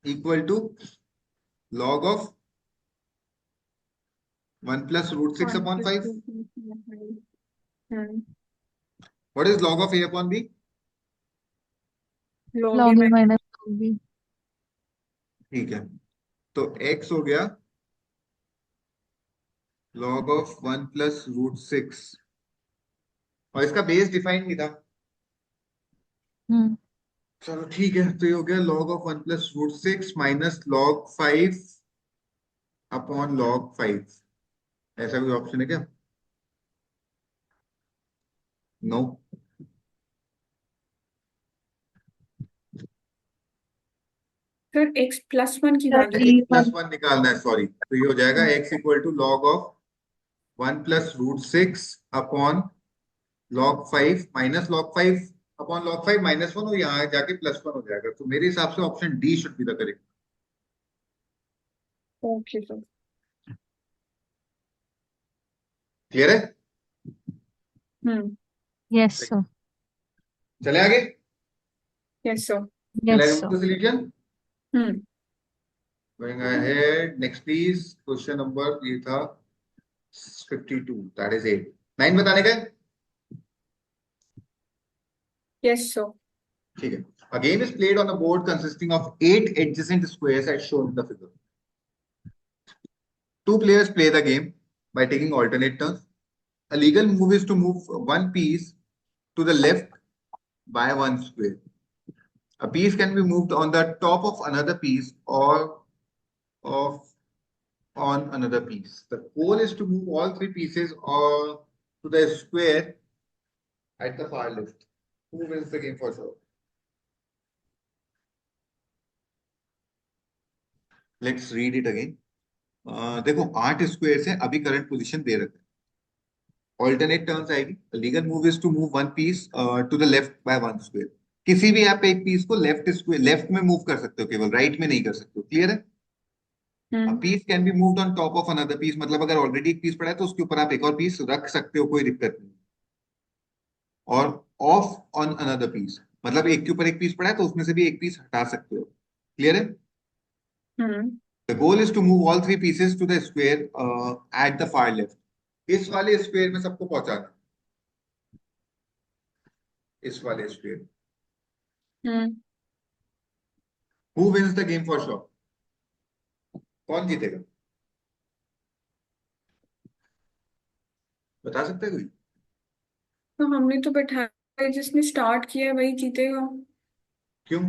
Speaker 1: equal to log of 1 plus root 6
Speaker 4: one
Speaker 1: upon
Speaker 4: plus
Speaker 1: 5।
Speaker 4: Two plus one. Hmm.
Speaker 1: What is log of a upon b?
Speaker 4: Log a
Speaker 3: log a
Speaker 4: minus.
Speaker 3: Minus b
Speaker 1: ठीक है, तो x हो गया log of 1 plus root 6, और इसका base define नहीं था।
Speaker 3: हम्म
Speaker 1: चलो ठीक है, तो ये हो गया log of 1 plus root 6 minus log 5 upon log 5। ऐसा कोई ऑप्शन है क्या? नो।
Speaker 4: सर x+1 की
Speaker 3: sir
Speaker 4: value
Speaker 3: e
Speaker 1: x plus
Speaker 3: one
Speaker 1: one निकालना है, सॉरी, तो ये हो जाएगा x equal to log of 1 + √6 upon log 5 minus log 5 upon log 5 -1, और यहाँ जाके +1 हो जाएगा। तो मेरे हिसाब से option D should be the correct.
Speaker 4: Okay sir.
Speaker 1: Clear है?
Speaker 4: हम्म।
Speaker 3: यस सर
Speaker 1: चले आगे?
Speaker 4: Yes sir.
Speaker 1: चले
Speaker 3: यस
Speaker 1: आगे
Speaker 3: sir
Speaker 1: solution.
Speaker 4: Hmm.
Speaker 1: Going ahead, next please, question number ये था 52, that is 8 9 बताने का है?
Speaker 4: Yes sir.
Speaker 1: ठीक है। A game is played on a board consisting of 8 adjacent squares as shown in the figure. Two players play the game by taking alternate turns. A legal move is to move one piece to the left by one square. A piece can be moved on the top of another piece or of on another piece. The goal is to move all three pieces or to the square at the far left. Who wins the game for sure? Let's read it again. देखो 8 square है, अभी current position दे रखा है। Alternate turns आएगी। Legal move is to move one piece to the left by one square. किसी भी आप एक पीस को लेफ्ट स्क्वायर लेफ्ट में मूव कर सकते हो, केवल राइट में नहीं कर सकते हो। क्लियर है?
Speaker 4: Hmm.
Speaker 1: Piece can be moved on top of another piece, मतलब अगर ऑलरेडी एक पीस पड़ा है तो उसके ऊपर आप एक और पीस रख सकते हो, कोई दिक्कत नहीं। और ऑफ ऑन अनदर पीस, मतलब एक के ऊपर एक पीस पड़ा है तो उसमें से भी एक पीस हटा सकते हो। क्लियर है?
Speaker 4: हम्म।
Speaker 1: The goal is to move all three pieces to the square at the far left. इस वाले स्क्वायर में सबको पहुंचाना, इस वाले square.
Speaker 4: Hmm.
Speaker 1: Who wins the game for sure? कौन जीतेगा? बता सकते हैं कोई?
Speaker 4: तो हमने तो बैठाया, जिसने स्टार्ट किया है वही जीतेगा।
Speaker 1: क्यों?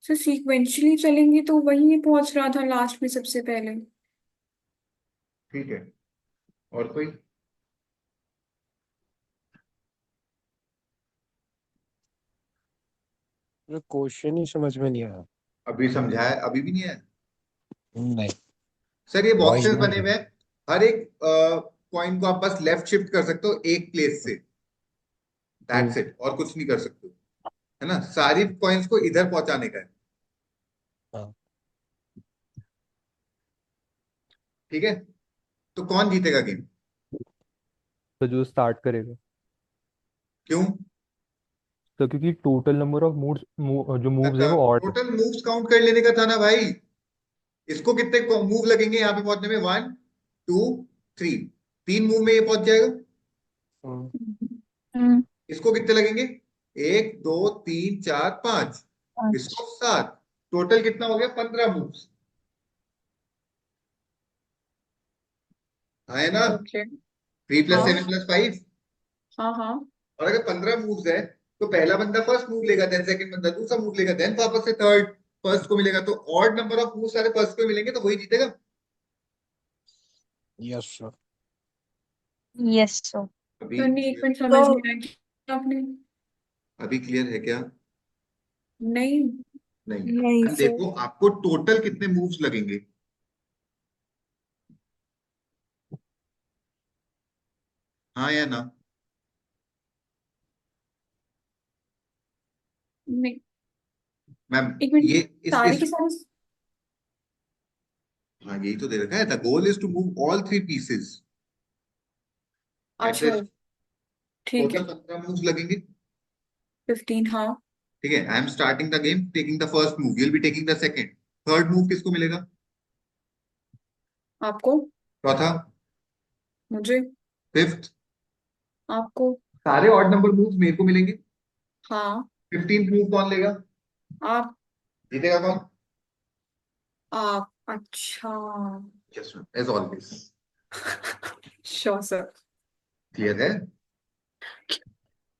Speaker 4: सर सीक्वेंशियली चलेंगे तो वही पहुंच रहा था लास्ट में सबसे पहले।
Speaker 1: ठीक है, और कोई?
Speaker 2: क्वेश्चन ही समझ में नहीं आया।
Speaker 1: अभी समझाया, अभी भी नहीं है?
Speaker 2: नहीं।
Speaker 1: सर ये
Speaker 2: वॉइस
Speaker 1: बॉक्सेस
Speaker 2: नहीं
Speaker 1: बने
Speaker 2: थी।
Speaker 1: हुए हैं, हर एक पॉइंट को आप बस लेफ्ट शिफ्ट कर सकते हो एक प्लेस से। दैट्स इट, और कुछ नहीं कर सकते हो, है ना? सारी पॉइंट्स को इधर पहुंचाने का है।
Speaker 2: हाँ।
Speaker 1: ठीक है, तो कौन जीतेगा गेम?
Speaker 7: तो जो स्टार्ट करेगा।
Speaker 1: क्यों?
Speaker 7: तो क्योंकि टोटल नंबर ऑफ मूव्स जो मूव्स है वो ऑड है।
Speaker 1: टोटल मूव्स काउंट कर लेने का था ना भाई। इसको कितने मूव लगेंगे यहाँ पे पहुंचने में? 1 2 3, 3 मूव में ये पहुंच जाएगा।
Speaker 2: हम्म,
Speaker 3: हम्म
Speaker 1: इसको कितने लगेंगे? 1 2 3 4 5, इसको 7। टोटल कितना हो गया? 15 मूव्स। हाँ, है ना?
Speaker 4: ओके।
Speaker 1: 3 +
Speaker 4: हाँ
Speaker 1: 7 + 5।
Speaker 4: हाँ हाँ।
Speaker 1: और अगर 15 मूव्स है तो पहला बंदा फर्स्ट मूव लेगा, देन सेकंड बंदा दूसरा मूव लेगा, देन वापस से थर्ड फर्स्ट को मिलेगा। तो ऑड नंबर ऑफ मूव सारे फर्स्ट को मिलेंगे, तो वही जीतेगा।
Speaker 2: Yes sir.
Speaker 3: यस सर
Speaker 1: अभी
Speaker 4: सर नहीं, एक मिनट समझ
Speaker 3: तो
Speaker 4: नहीं आया आपने।
Speaker 1: अभी क्लियर है क्या?
Speaker 4: नहीं।
Speaker 1: नहीं।
Speaker 3: नहीं
Speaker 1: अब
Speaker 3: सर
Speaker 1: देखो आपको टोटल कितने मूव्स लगेंगे। हाँ या ना?
Speaker 4: नहीं,
Speaker 1: मैम
Speaker 4: एक मिनट।
Speaker 1: ये
Speaker 4: सारे
Speaker 1: इस
Speaker 4: के सारे।
Speaker 1: हाँ, यही तो दे रखा है। The goal is to move all three pieces at
Speaker 4: अच्छा,
Speaker 1: द
Speaker 4: ठीक
Speaker 1: टोटल
Speaker 4: है।
Speaker 1: 15 मूव्स लगेंगे।
Speaker 4: 15, हाँ।
Speaker 1: ठीक है, I am starting the game taking the first move, you will be taking the second. Third move किसको मिलेगा?
Speaker 4: आपको।
Speaker 1: चौथा,
Speaker 4: मुझे।
Speaker 1: फिफ्थ।
Speaker 4: आपको।
Speaker 1: सारे ऑड नंबर मूव्स मेरे को मिलेंगे।
Speaker 4: हाँ।
Speaker 1: 15th मूव कौन लेगा?
Speaker 4: आप।
Speaker 1: जीतेगा कौन?
Speaker 4: आप। अच्छा।
Speaker 1: Yes ma'am, as always.
Speaker 4: Sure sir.
Speaker 1: Clear है?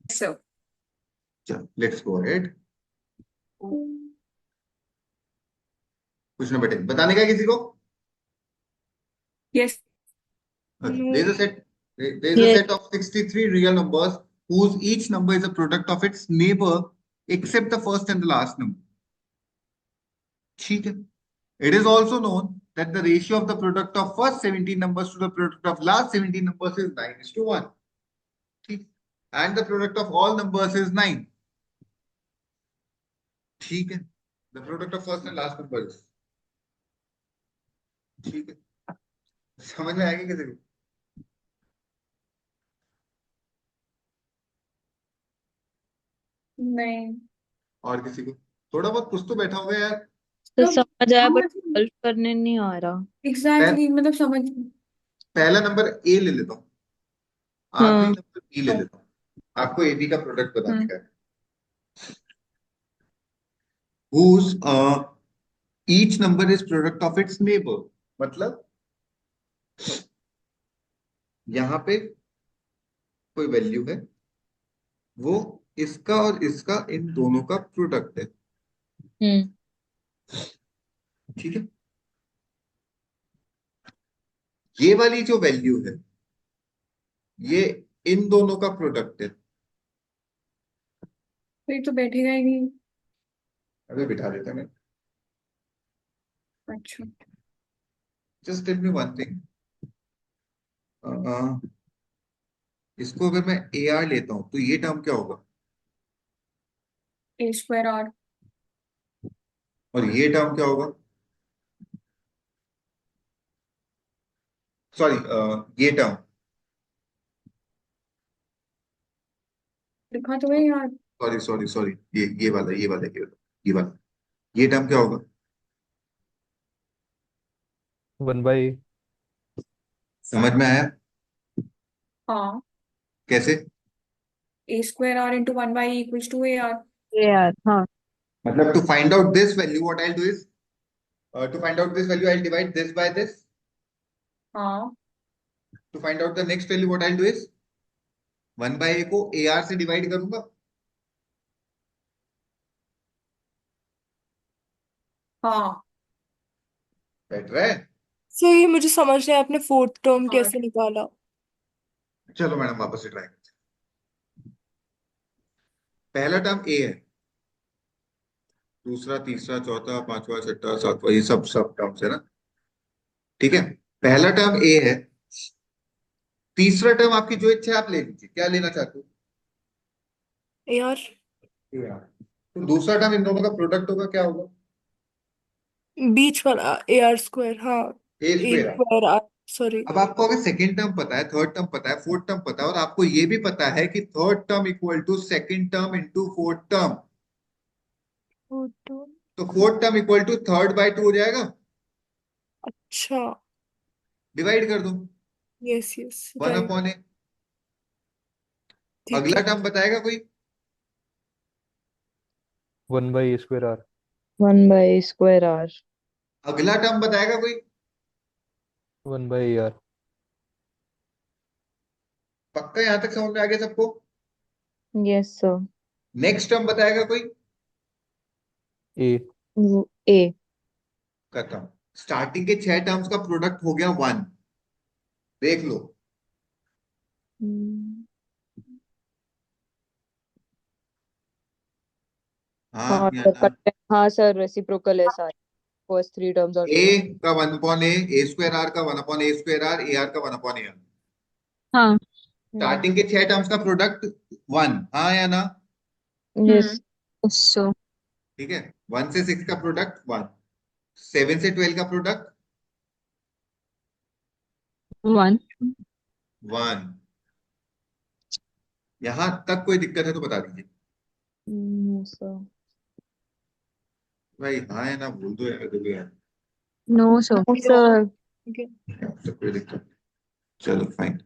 Speaker 4: सर।
Speaker 1: चलो लेट्स गो अहेड। कुछ ना बेटे, बताने का है किसी को?
Speaker 4: Yes
Speaker 1: There's a
Speaker 3: No.
Speaker 1: set. There's a
Speaker 5: Yes.
Speaker 1: set of 63 real numbers whose each number is a product of its neighbor except the first and the last number. ठीक है. It is also known that the ratio of the product of first 17 numbers to the product of last 17 numbers is 9:1. ठीक. And the product of all numbers is 9. ठीक है. The product of first and last numbers. ठीक है. समझ में आएगी किसी को?
Speaker 4: नहीं
Speaker 1: और किसी को? थोड़ा बहुत कुछ तो बैठा होगा यार.
Speaker 5: तो
Speaker 4: मतलब
Speaker 5: समझ आया
Speaker 4: हाँ
Speaker 5: बट
Speaker 4: मतलब
Speaker 5: सॉल्व करने नहीं आ रहा।
Speaker 4: एग्जैक्टली मतलब समझ
Speaker 1: पहला नंबर ए ले लेता हूँ, आखिरी
Speaker 5: हाँ
Speaker 1: नंबर बी ले लेता हूँ. आपको ए बी का प्रोडक्ट बताने का है. Whose each number is product of its neighbor. मतलब यहाँ पे कोई वैल्यू है, वो इसका और इसका इन दोनों का प्रोडक्ट है. ठीक है. ये वाली जो वैल्यू है ये इन दोनों का प्रोडक्ट है.
Speaker 4: फिर तो बैठेगा ही नहीं।
Speaker 1: अभी बिठा देता मैं.
Speaker 4: अच्छा
Speaker 1: just tell me one thing. इसको अगर मैं ए आर लेता हूं तो ये टर्म क्या होगा
Speaker 4: ए स्क्वायर आर
Speaker 1: और ये टर्म क्या होगा? सॉरी, ये टर्म.
Speaker 4: लिखा तो है यार।
Speaker 1: सॉरी सॉरी सॉरी, ये वाला ये वाला ये वाला ये टर्म क्या होगा?
Speaker 7: 1/a.
Speaker 1: समझ में आया?
Speaker 4: हाँ
Speaker 1: कैसे?
Speaker 4: A square R into 1/e equals to A R.
Speaker 5: यार हाँ
Speaker 1: मतलब to find out this value what I'll do is to find out this value I'll divide this by this.
Speaker 4: हाँ
Speaker 1: To find out the next value what I'll do is 1/a को AR से divide करूंगा.
Speaker 4: हाँ
Speaker 1: बैठ रहा है?
Speaker 8: Sir ये मुझे समझ नहीं आया आपने फोर्थ टर्म
Speaker 4: हाँ
Speaker 8: कैसे निकाला।
Speaker 1: चलो मैडम वापस से ट्राई करते हैं. पहला टर्म ए है, दूसरा तीसरा चौथा पांचवा छठा सातवां ये सब सब टर्म्स है ना. ठीक है. पहला टर्म ए है, तीसरा टर्म आपकी जो इच्छा है आप ले लीजिए. क्या लेना चाहते हो?
Speaker 8: यार
Speaker 1: AR. तो दूसरा टर्म इन दोनों का प्रोडक्ट होगा, क्या होगा?
Speaker 8: बीच वाला ए आर स्क्वायर, हाँ
Speaker 1: a
Speaker 8: a
Speaker 1: square.
Speaker 8: Square r sorry.
Speaker 1: अब आपको अगर सेकंड टर्म पता है, थर्ड टर्म पता है, फोर्थ टर्म पता है और आपको ये भी पता है कि third term equal to second term into fourth term, तो fourth term equal to third by 2 हो जाएगा.
Speaker 8: अच्छा
Speaker 1: डिवाइड कर दो
Speaker 8: yes yes
Speaker 1: 1
Speaker 8: right
Speaker 1: upon A.
Speaker 8: ठीक
Speaker 1: अगला
Speaker 8: है।
Speaker 1: टर्म बताएगा कोई?
Speaker 7: 1/a square r.
Speaker 5: 1/a square r.
Speaker 1: अगला टर्म बताएगा कोई?
Speaker 7: 1/a r.
Speaker 1: पक्का यहां तक समझ में आ गया सबको?
Speaker 5: Yes sir.
Speaker 1: नेक्स्ट टर्म बताएगा कोई?
Speaker 7: a.
Speaker 5: ए
Speaker 1: खत्म. स्टार्टिंग के 6 टर्म्स का प्रोडक्ट हो गया 1. देख लो. हाँ
Speaker 5: हाँ
Speaker 1: या
Speaker 5: सर
Speaker 1: ना?
Speaker 5: हाँ सर रेसिप्रोकल है सारे फर्स्ट 3 टर्म्स और
Speaker 1: ए का 1 अपॉन ए स्क्वायर आर का 1 upon a square r, a r का 1 अपॉन ए आर.
Speaker 5: हाँ
Speaker 1: स्टार्टिंग के 6 टर्म्स का प्रोडक्ट 1. हाँ या ना?
Speaker 5: यस सो
Speaker 1: ठीक है. 1 से 6 का प्रोडक्ट 1, 7 से 12 का प्रोडक्ट
Speaker 5: 1
Speaker 1: 1. यहां तक कोई दिक्कत है तो बता दीजिए
Speaker 5: सर।
Speaker 1: भाई. हाँ या ना बोल दो यार, देखो यार.
Speaker 5: नो सर सर
Speaker 1: तो कोई दिक्कत नहीं. चलो फाइन.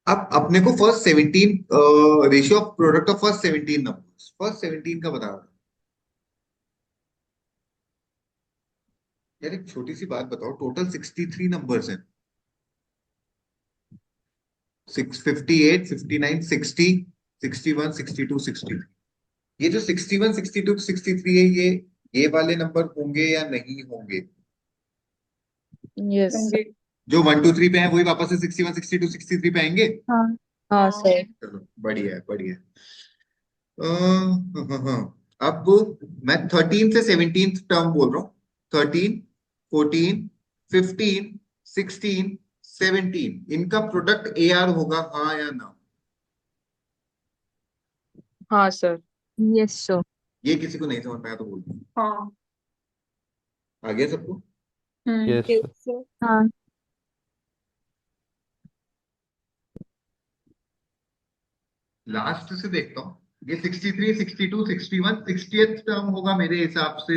Speaker 1: अब अपने को first 17 ratio of product of first 17 numbers, first 17 का बता रहा. यार एक छोटी सी बात बताओ, टोटल 63 नंबर्स हैं. 658 59 60 61 62 63. ये जो 61 62 63 है, ये वाले नंबर होंगे या नहीं होंगे?
Speaker 5: यस
Speaker 4: होंगे।
Speaker 1: जो 1 2 3 पे हैं वही वापस से 61 62 63 पे आएंगे।
Speaker 3: हाँ
Speaker 5: हाँ सर।
Speaker 1: चलो बढ़िया है बढ़िया है। अब मैं 13 से 17 टर्म बोल रहा हूँ। 13 14 15 16 17 इनका प्रोडक्ट ए आर होगा, हाँ या ना?
Speaker 5: हाँ सर।
Speaker 3: Yes sir.
Speaker 1: ये किसी को नहीं समझ में आया तो बोल दो।
Speaker 4: हाँ।
Speaker 1: आ गया सबको?
Speaker 7: Yes
Speaker 5: yes
Speaker 7: sir.
Speaker 5: सर।
Speaker 3: हाँ
Speaker 1: लास्ट से देखता हूँ। ये 63 62 61 60th टर्म होगा मेरे हिसाब से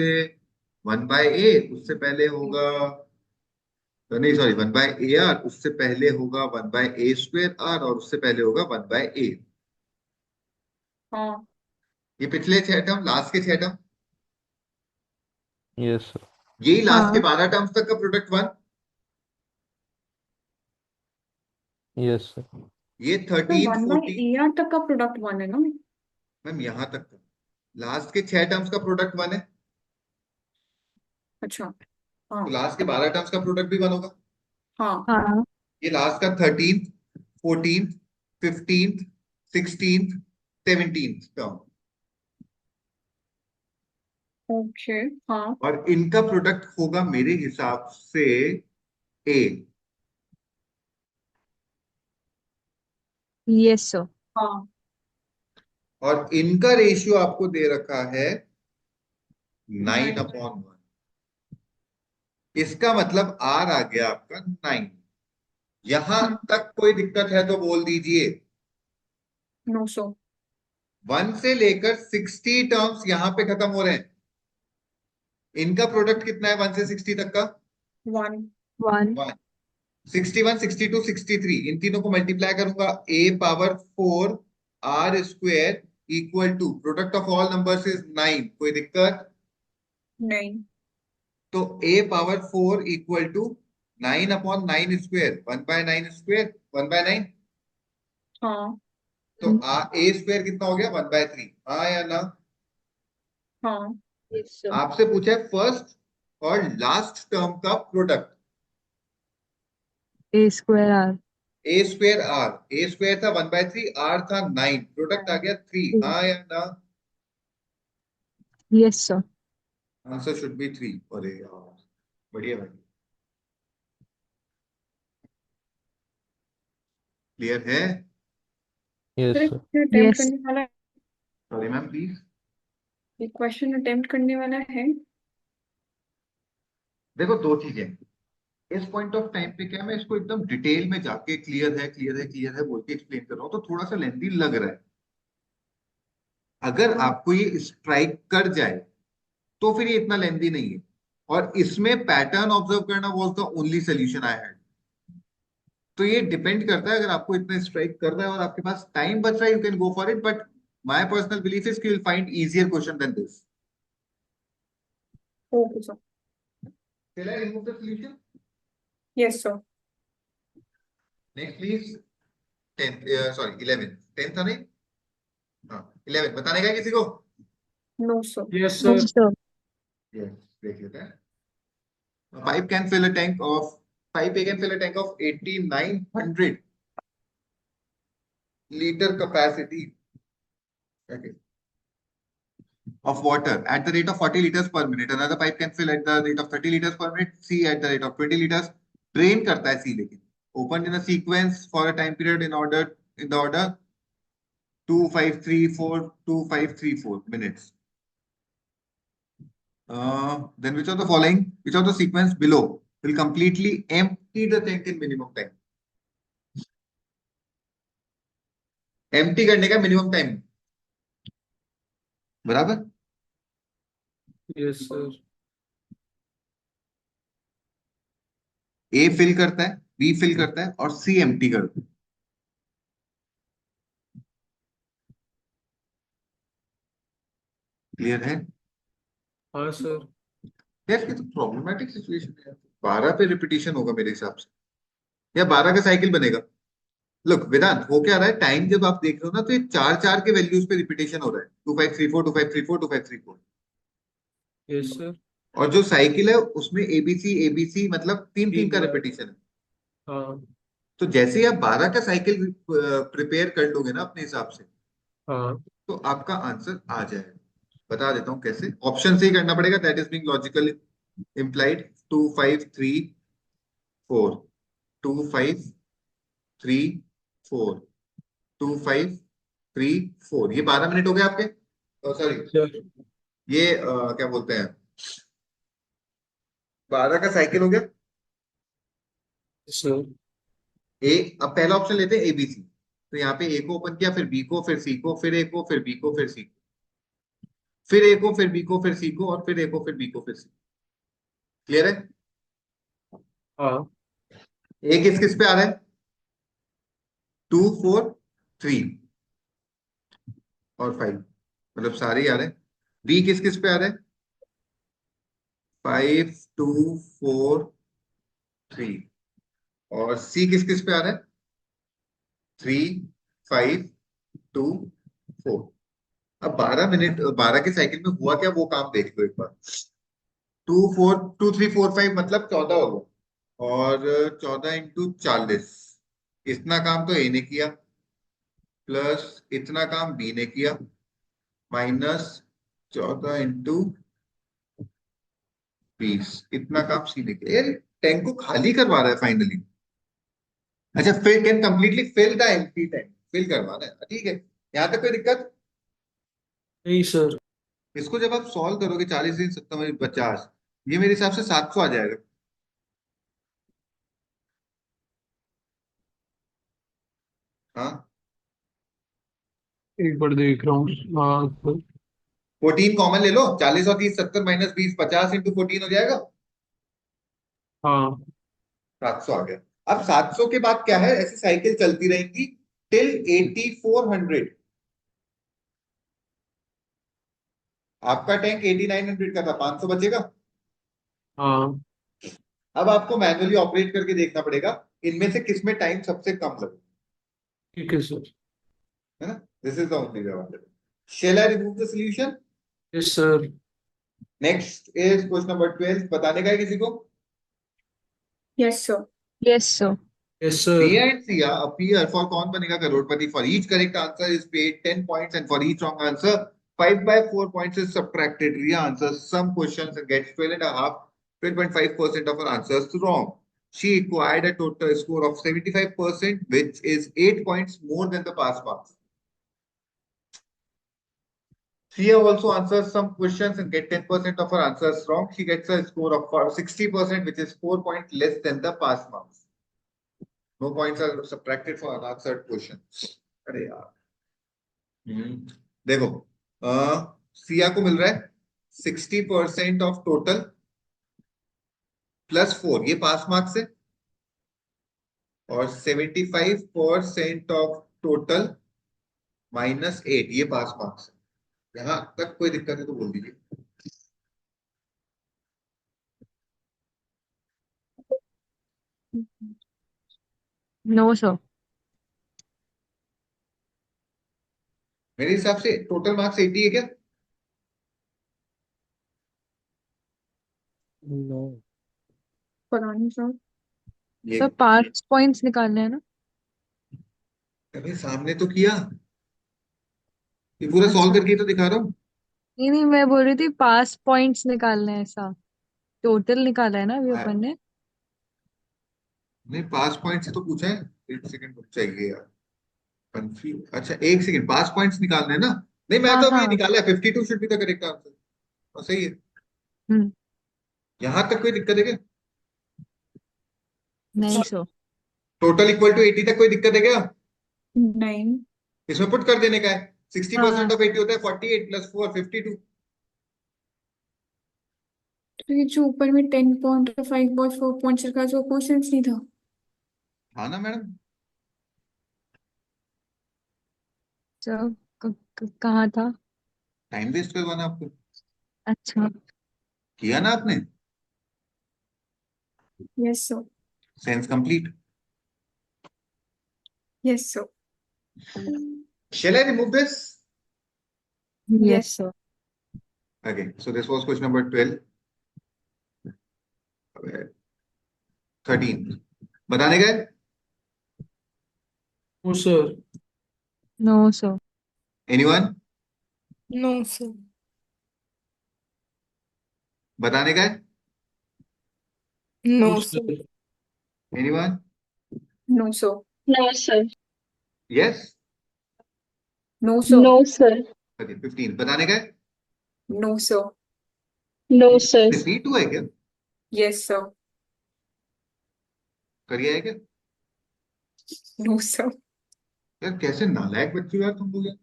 Speaker 1: 1/a। उससे पहले होगा, नहीं सॉरी, 1/ar। उससे पहले होगा 1/a²r और उससे पहले होगा 1/a।
Speaker 4: हाँ।
Speaker 1: ये पिछले 6 टर्म, लास्ट के 6 टर्म,
Speaker 7: यस सर।
Speaker 1: यही लास्ट के
Speaker 3: हाँ
Speaker 1: 12 टर्म्स तक का प्रोडक्ट 1।
Speaker 7: Yes sir.
Speaker 1: ये
Speaker 4: तो
Speaker 1: 13
Speaker 4: 1 बाई
Speaker 1: 14,
Speaker 4: AR तक का प्रोडक्ट 1 है ना?
Speaker 1: मैम यहां तक का लास्ट के 6 टर्म्स का प्रोडक्ट 1 है।
Speaker 4: अच्छा।
Speaker 1: तो
Speaker 4: हाँ।
Speaker 1: लास्ट के 12 टर्म्स का प्रोडक्ट भी 1 होगा।
Speaker 4: हाँ।
Speaker 3: हाँ
Speaker 1: ये लास्ट का 13 14 15 16 17 टर्म,
Speaker 4: ओके। हाँ।
Speaker 1: और इनका प्रोडक्ट होगा मेरे हिसाब से ए।
Speaker 3: Yes sir.
Speaker 4: हाँ।
Speaker 1: और इनका रेशियो आपको दे रखा है 9
Speaker 4: 9।
Speaker 1: अपॉन 1। इसका मतलब आर आ गया आपका 9। यहां तक कोई दिक्कत है तो बोल दीजिए।
Speaker 4: नो सो।
Speaker 1: 1 से लेकर 60 टर्म्स यहां पे खत्म हो रहे हैं। इनका प्रोडक्ट कितना है 1 से 60 तक का?
Speaker 4: 1।
Speaker 3: 1
Speaker 1: 1। 61 62 63 इन तीनों को मल्टीप्लाई करूंगा, a⁴ r² equal to product of all numbers is 9। कोई दिक्कत?
Speaker 4: नहीं।
Speaker 1: तो a⁴ इक्वल टू 9/9², 1/9², 1/9।
Speaker 4: हाँ।
Speaker 1: तो a² कितना हो गया 1/3, हाँ या ना?
Speaker 4: हाँ।
Speaker 5: Yes sir.
Speaker 1: आपसे पूछा है फर्स्ट और लास्ट टर्म का प्रोडक्ट।
Speaker 3: A²R।
Speaker 1: a² था 1/3, r था 9, प्रोडक्ट आ गया 3, हाँ या ना?
Speaker 3: Yes sir.
Speaker 1: Answer should be 3। अरे यार बढ़िया भाई, क्लियर है?
Speaker 7: यस
Speaker 4: फिर
Speaker 7: सर।
Speaker 4: अटेम्प्ट
Speaker 3: यस
Speaker 4: करने वाला
Speaker 1: सॉरी मैम प्लीज।
Speaker 4: एक क्वेश्चन अटेम्प्ट करने वाला है।
Speaker 1: देखो दो चीजें, इस पॉइंट ऑफ टाइम पे क्या मैं इसको एकदम डिटेल में जाके क्लियर है क्लियर है क्लियर है बोल के एक्सप्लेन कर रहा हूँ तो थोड़ा सा लेंथी लग रहा है। अगर आपको ये स्ट्राइक कर जाए तो फिर ये इतना लेंथी नहीं है। और इसमें पैटर्न ऑब्जर्व करना was the only solution I had. तो ये डिपेंड करता है, अगर आपको इतना स्ट्राइक कर रहा है और आपके पास टाइम बच रहा है you can go for it, but my personal belief is कि you will find easier question than this.
Speaker 4: Okay sir.
Speaker 1: Shall I remove the solution?
Speaker 4: Yes sir.
Speaker 1: Next please 10th, sorry 11th, 10th था नहीं? हाँ 11th बताने का है किसी को?
Speaker 4: No sir.
Speaker 6: Yes
Speaker 3: yes
Speaker 6: sir.
Speaker 3: Sir.
Speaker 1: Yes, देख लेते हैं। A pipe can fill a tank of pipe A can fill a tank of 8900 liter capacity, okay, of water at the rate of 40 liters per minute. Another pipe can fill at the rate of 30 liters per minute. C at the rate of 20 liters. Drain करता है C लेकिन opened in a sequence for a time period in the order 2534 minutes. Then which of the following, which of the sequence below will completely empty the tank in minimum time? Empty करने का minimum time बराबर?
Speaker 6: Yes sir.
Speaker 1: A fill करता है, B fill करता है और सी empty करता है। क्लियर है?
Speaker 6: हाँ सर।
Speaker 1: यार ये तो प्रॉब्लमेटिक सिचुएशन है। 12 पे रिपीटिशन होगा मेरे हिसाब से, या 12 का साइकिल बनेगा। लुक वेदांत, हो क्या रहा है, टाइम जब आप देख रहे हो ना तो ये 4 4 के वैल्यूज पे रिपीटेशन हो रहा है, 2534 2534 2534।
Speaker 6: Yes sir.
Speaker 1: और जो साइकिल है उसमें एबीसी एबीसी मतलब 3 3 का
Speaker 6: तीन बार।
Speaker 1: रिपीटेशन है।
Speaker 6: हाँ
Speaker 1: तो जैसे ही आप 12 का साइकिल प्रिपेयर कर लोगे ना अपने हिसाब से,
Speaker 6: हाँ
Speaker 1: तो आपका आंसर आ जाएगा। बता देता हूँ कैसे। ऑप्शन से ही करना पड़ेगा, that is being logical implied. 2 5 3 4, 2 5 3 4, 2 5 3 4, ये 12 मिनट हो गए आपके। Sorry,
Speaker 6: sir.
Speaker 1: ये क्या बोलते हैं, 12 का साइकिल हो गया।
Speaker 6: सर
Speaker 1: ए, अब पहला ऑप्शन लेते हैं एबीसी। तो यहाँ पे ए को ओपन किया, फिर बी को, फिर सी को, फिर ए को, फिर बी को, फिर सी को, फिर ए को, फिर बी को, फिर सी को, और फिर ए को, फिर बी को, फिर सी। क्लियर है?
Speaker 6: हाँ
Speaker 1: ए किस किस पे आ रहा है? 2 4 3 और 5, मतलब सारे ही आ रहे हैं। बी किस किस पे आ रहा है? 5 2 4 3। और सी किस किस पे आ रहा है? 3 5 2 4। अब 12 मिनट, 12 के साइकिल में हुआ क्या, वो काम देख लो एक बार। 2 3 4 5 मतलब 14 हो गया, और 14 × 40, इतना काम तो ए ने किया, प्लस इतना काम बी ने किया, माइनस 14 × 20, इतना काम सी ने किया। यार टैंक को खाली करवा रहा है फाइनली। अच्छा, fill can completely fill the empty tank, fill करवाना है, ठीक है। यहाँ तक कोई दिक्कत?
Speaker 6: नहीं सर।
Speaker 1: इसको जब आप सॉल्व करोगे, 40 × 70 × 50, ये मेरे हिसाब से 700 आ जाएगा। हाँ,
Speaker 6: एक बार देख रहा हूँ। हाँ सर।
Speaker 1: 14 कॉमन ले लो, 40 और 30, 70 माइनस 20, 50 × 14 हो जाएगा।
Speaker 6: हाँ
Speaker 1: 700 आ गया। अब 700 के बाद क्या है, ऐसी साइकिल चलती रहेंगी टिल 8400। आपका टैंक 8900 का था, 500 बचेगा।
Speaker 6: हाँ
Speaker 1: अब आपको मैनुअली ऑपरेट करके देखना पड़ेगा इनमें से किसमें टाइम सबसे कम लगे,
Speaker 6: ठीक है सर।
Speaker 1: है ना। This is the only way. Shall I remove the solution?
Speaker 6: Yes sir.
Speaker 1: Next is question number 12, बताने का है किसी को?
Speaker 4: Yes sir.
Speaker 5: Yes, sir.
Speaker 6: Yes sir.
Speaker 1: Ria and Sia appear for कौन बनेगा करोड़पति? For each correct answer is paid 10 points, and for each wrong answer 5/4 points is subtracted. Ria answers some questions and gets 12.5, 12.5% of her answers wrong. She acquired a total score of 75%, which is 8 points more than the pass marks. Sia also answers some questions and get 10% of her answers wrong. She gets a score of 60%, which is 4 points less than the pass marks. No points are subtracted for unanswered question. अरे यार, देखो, सिया को मिल रहा है 60% of total +4, ये pass marks है, और 75% of total -8, ये पास मार्क्स है। यहां तक कोई दिक्कत है तो बोल दीजिए।
Speaker 5: No, sir.
Speaker 1: मेरे हिसाब से टोटल मार्क्स 80 है क्या?
Speaker 7: नो।
Speaker 4: पता नहीं सर।
Speaker 1: ये
Speaker 5: सर 5 points निकालने हैं ना?
Speaker 1: अभी सामने तो किया, ये पूरा सॉल्व
Speaker 5: अच्छा,
Speaker 1: करके तो दिखा रहा हूँ।
Speaker 5: नहीं नहीं, मैं बोल रही थी 5 points निकालने हैं, ऐसा टोटल निकाला है ना अभी
Speaker 1: हाँ,
Speaker 5: अपन ने।
Speaker 1: नहीं, पास पॉइंट से तो पूछा है। एक सेकंड रुक चाहिए यार, कंफ्यूज। अच्छा, एक सेकंड, पास पॉइंट्स निकालने हैं ना? नहीं, मैं
Speaker 5: हाँ
Speaker 1: तो अभी
Speaker 5: हाँ।
Speaker 1: निकाला है, 52 should be the correct answer. और सही है।
Speaker 5: हम्म।
Speaker 1: यहां तक कोई दिक्कत है क्या?
Speaker 5: नहीं सर।
Speaker 1: टोटल इक्वल टू 80 तक कोई दिक्कत है क्या?
Speaker 4: नहीं।
Speaker 1: इसमें पुट कर देने का है। 60%
Speaker 5: हाँ,
Speaker 1: ऑफ 80 होता है 48 + 4, 52।
Speaker 4: तो ये जो ऊपर में 10.5/4 का जो क्वेश्चन नहीं था।
Speaker 1: हाँ ना मैडम?
Speaker 5: सर कहाँ था?
Speaker 1: टाइम वेस्ट करवाना आपको,
Speaker 5: अच्छा।
Speaker 1: किया ना आपने।
Speaker 4: Yes sir.
Speaker 1: Sense complete.
Speaker 4: Yes sir.
Speaker 1: Shall I remove this?
Speaker 5: Yes, sir.
Speaker 1: Okay, so this was question number 12. 13. बताने गए?
Speaker 6: Oh sir.
Speaker 5: No sir.
Speaker 1: Anyone?
Speaker 8: No, sir.
Speaker 1: बताने गए?
Speaker 6: No
Speaker 8: No, sir.
Speaker 6: Sir.
Speaker 1: Anyone?
Speaker 4: No sir.
Speaker 5: No sir.
Speaker 1: Yes?
Speaker 4: No sir.
Speaker 5: No sir.
Speaker 1: Okay 15 बताने गए?
Speaker 4: No sir.
Speaker 5: No sir.
Speaker 1: Repeat हुआ है क्या?
Speaker 4: Yes sir.
Speaker 1: करिए है क्या?
Speaker 4: No sir.
Speaker 1: यार कैसे नालायक बच्चे हो यार तुम लोग यार।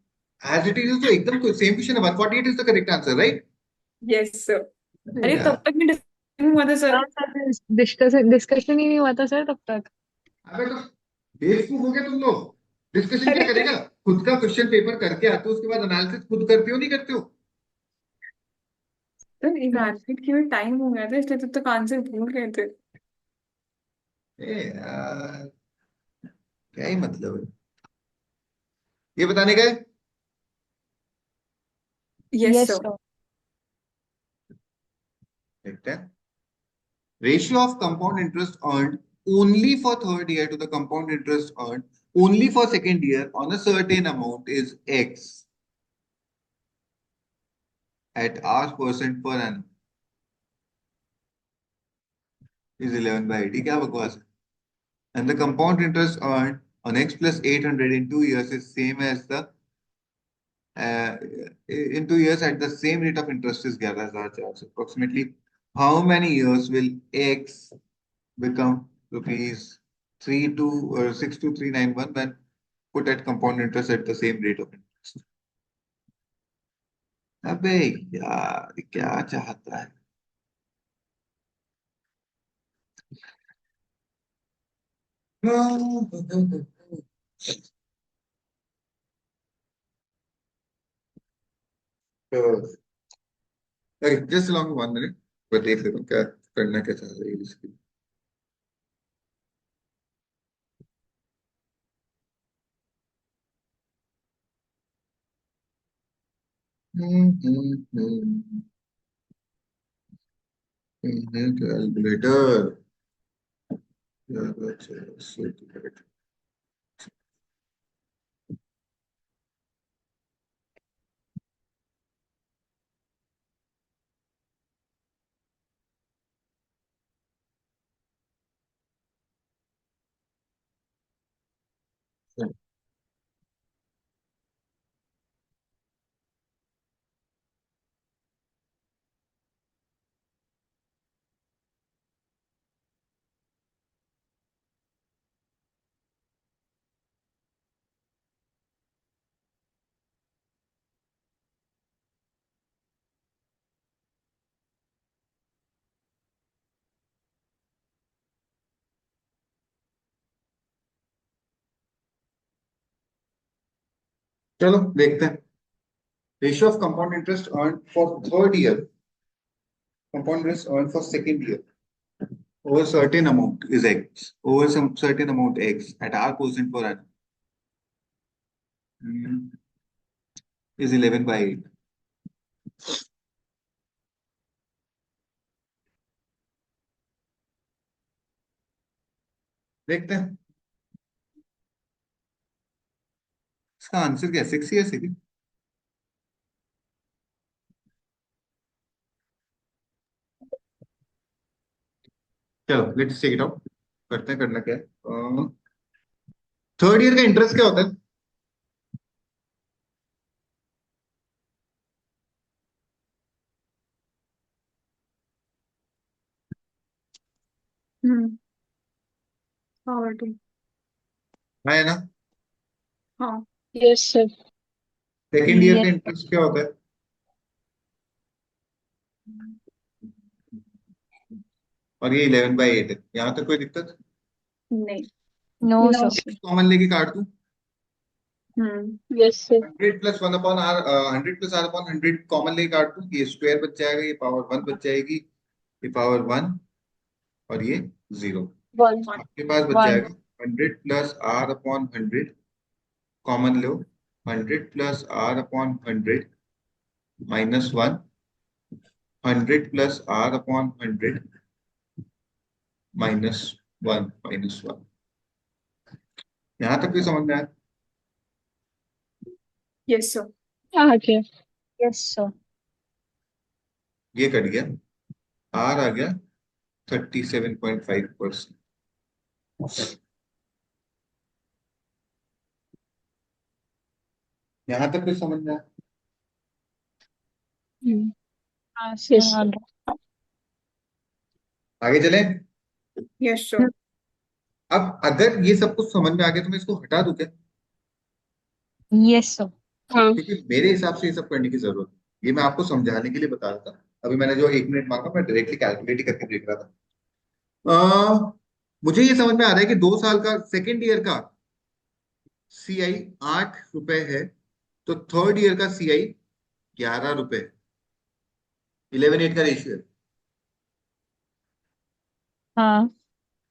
Speaker 1: एज इट इज तो एकदम सेम क्वेश्चन है। 148 is the correct answer, right?
Speaker 4: Yes sir. अरे
Speaker 1: यार
Speaker 4: तब तक मैं डिस्कशन हुआ था सर।
Speaker 3: हाँ सर, डिस्कशन ही नहीं हुआ था सर तब तक।
Speaker 1: अबे तो बेवकूफ हो गए तुम लोग। डिस्कशन क्या
Speaker 4: अरे
Speaker 1: करेगा? खुद का क्वेश्चन पेपर करके आते हो, उसके बाद एनालिसिस खुद करते हो नहीं करते हो?
Speaker 4: सर इवैल्यूएट के लिए टाइम हो गया था इसलिए तब तक आंसर भूल गए थे।
Speaker 1: ए यार, क्या ही मतलब है। ये बताने गए?
Speaker 4: Yes
Speaker 3: yes
Speaker 4: sir.
Speaker 3: सर।
Speaker 1: देखते हैं। Ratio of compound interest earned only for third year to the compound interest earned only for second year on a certain amount is X at R% per annum is 11 by 80. क्या बकवास है? And the compound interest earned on X plus 800 in 2 years is same as the uh, in 2 years at the same rate of interest is 11,000. So approximately how many years will X become rupees 32 or 62391 when put at compound interest at the same rate of interest? अबे यार क्या चाहता है? Just long 1 minute, मैं देख लेता हूँ क्या करना क्या चाह रही है इसकी। कैलकुलेटर। चलो देखते हैं। Ratio of compound interest earn for third year, compound interest earned for second year over certain amount is X, over some certain amount X at R% per annum is 11 by 8. देखते हैं इसका answer क्या है। 6 years है क्या? चलो let's check it out. करते हैं, करना क्या है। थर्ड ईयर का इंटरेस्ट क्या होता है?
Speaker 4: Power two.
Speaker 1: हाँ है ना?
Speaker 4: हाँ।
Speaker 5: Yes sir.
Speaker 1: सेकेंड ईयर का
Speaker 3: यस।
Speaker 1: इंटरेस्ट क्या होता है? और ये 11/8 है। यहाँ तक कोई दिक्कत?
Speaker 4: नहीं।
Speaker 3: No
Speaker 5: no
Speaker 3: sir.
Speaker 5: Sir.
Speaker 1: Common लेके काट दूं?
Speaker 5: Yes sir.
Speaker 1: 100 प्लस 100 कॉमन लेके काट दूं, ये स्क्वायर बच जाएगा, ये पावर 1 बच जाएगी, ये पावर 1 और ये 0।
Speaker 5: वन।
Speaker 1: आपके पास बच
Speaker 3: 1।
Speaker 1: जाएगा 100 + R/100 कॉमन लो। 100 + R/100 -1, 100 + R/100 -1, 1 -1। यहाँ तक भी समझ में आया?
Speaker 4: Yes sir.
Speaker 5: Okay.
Speaker 3: Yes sir.
Speaker 1: ये कट गया, आर आ गया 37.5%। यहाँ तक भी समझ में आया?
Speaker 3: हाँ
Speaker 5: Yes,
Speaker 3: सर,
Speaker 5: sir.
Speaker 3: ऑल
Speaker 1: आगे चले।
Speaker 4: Yes sir.
Speaker 1: अब अगर ये सब कुछ समझ में आ गया तो मैं इसको हटा दूं क्या?
Speaker 3: Yes sir.
Speaker 5: हाँ।
Speaker 1: क्योंकि मेरे हिसाब से ये सब करने की जरूरत है, ये मैं आपको समझाने के लिए बता रहा था। अभी मैंने जो 1 मिनट मांगा मैं डायरेक्टली कैलकुलेट ही करके देख रहा था। मुझे ये समझ में आ रहा है कि 2 साल का सेकेंड ईयर का सीआई 8 रुपए है, तो थर्ड ईयर का सीआई 11 रुपए, 11:8 का रेशियो है।
Speaker 3: हाँ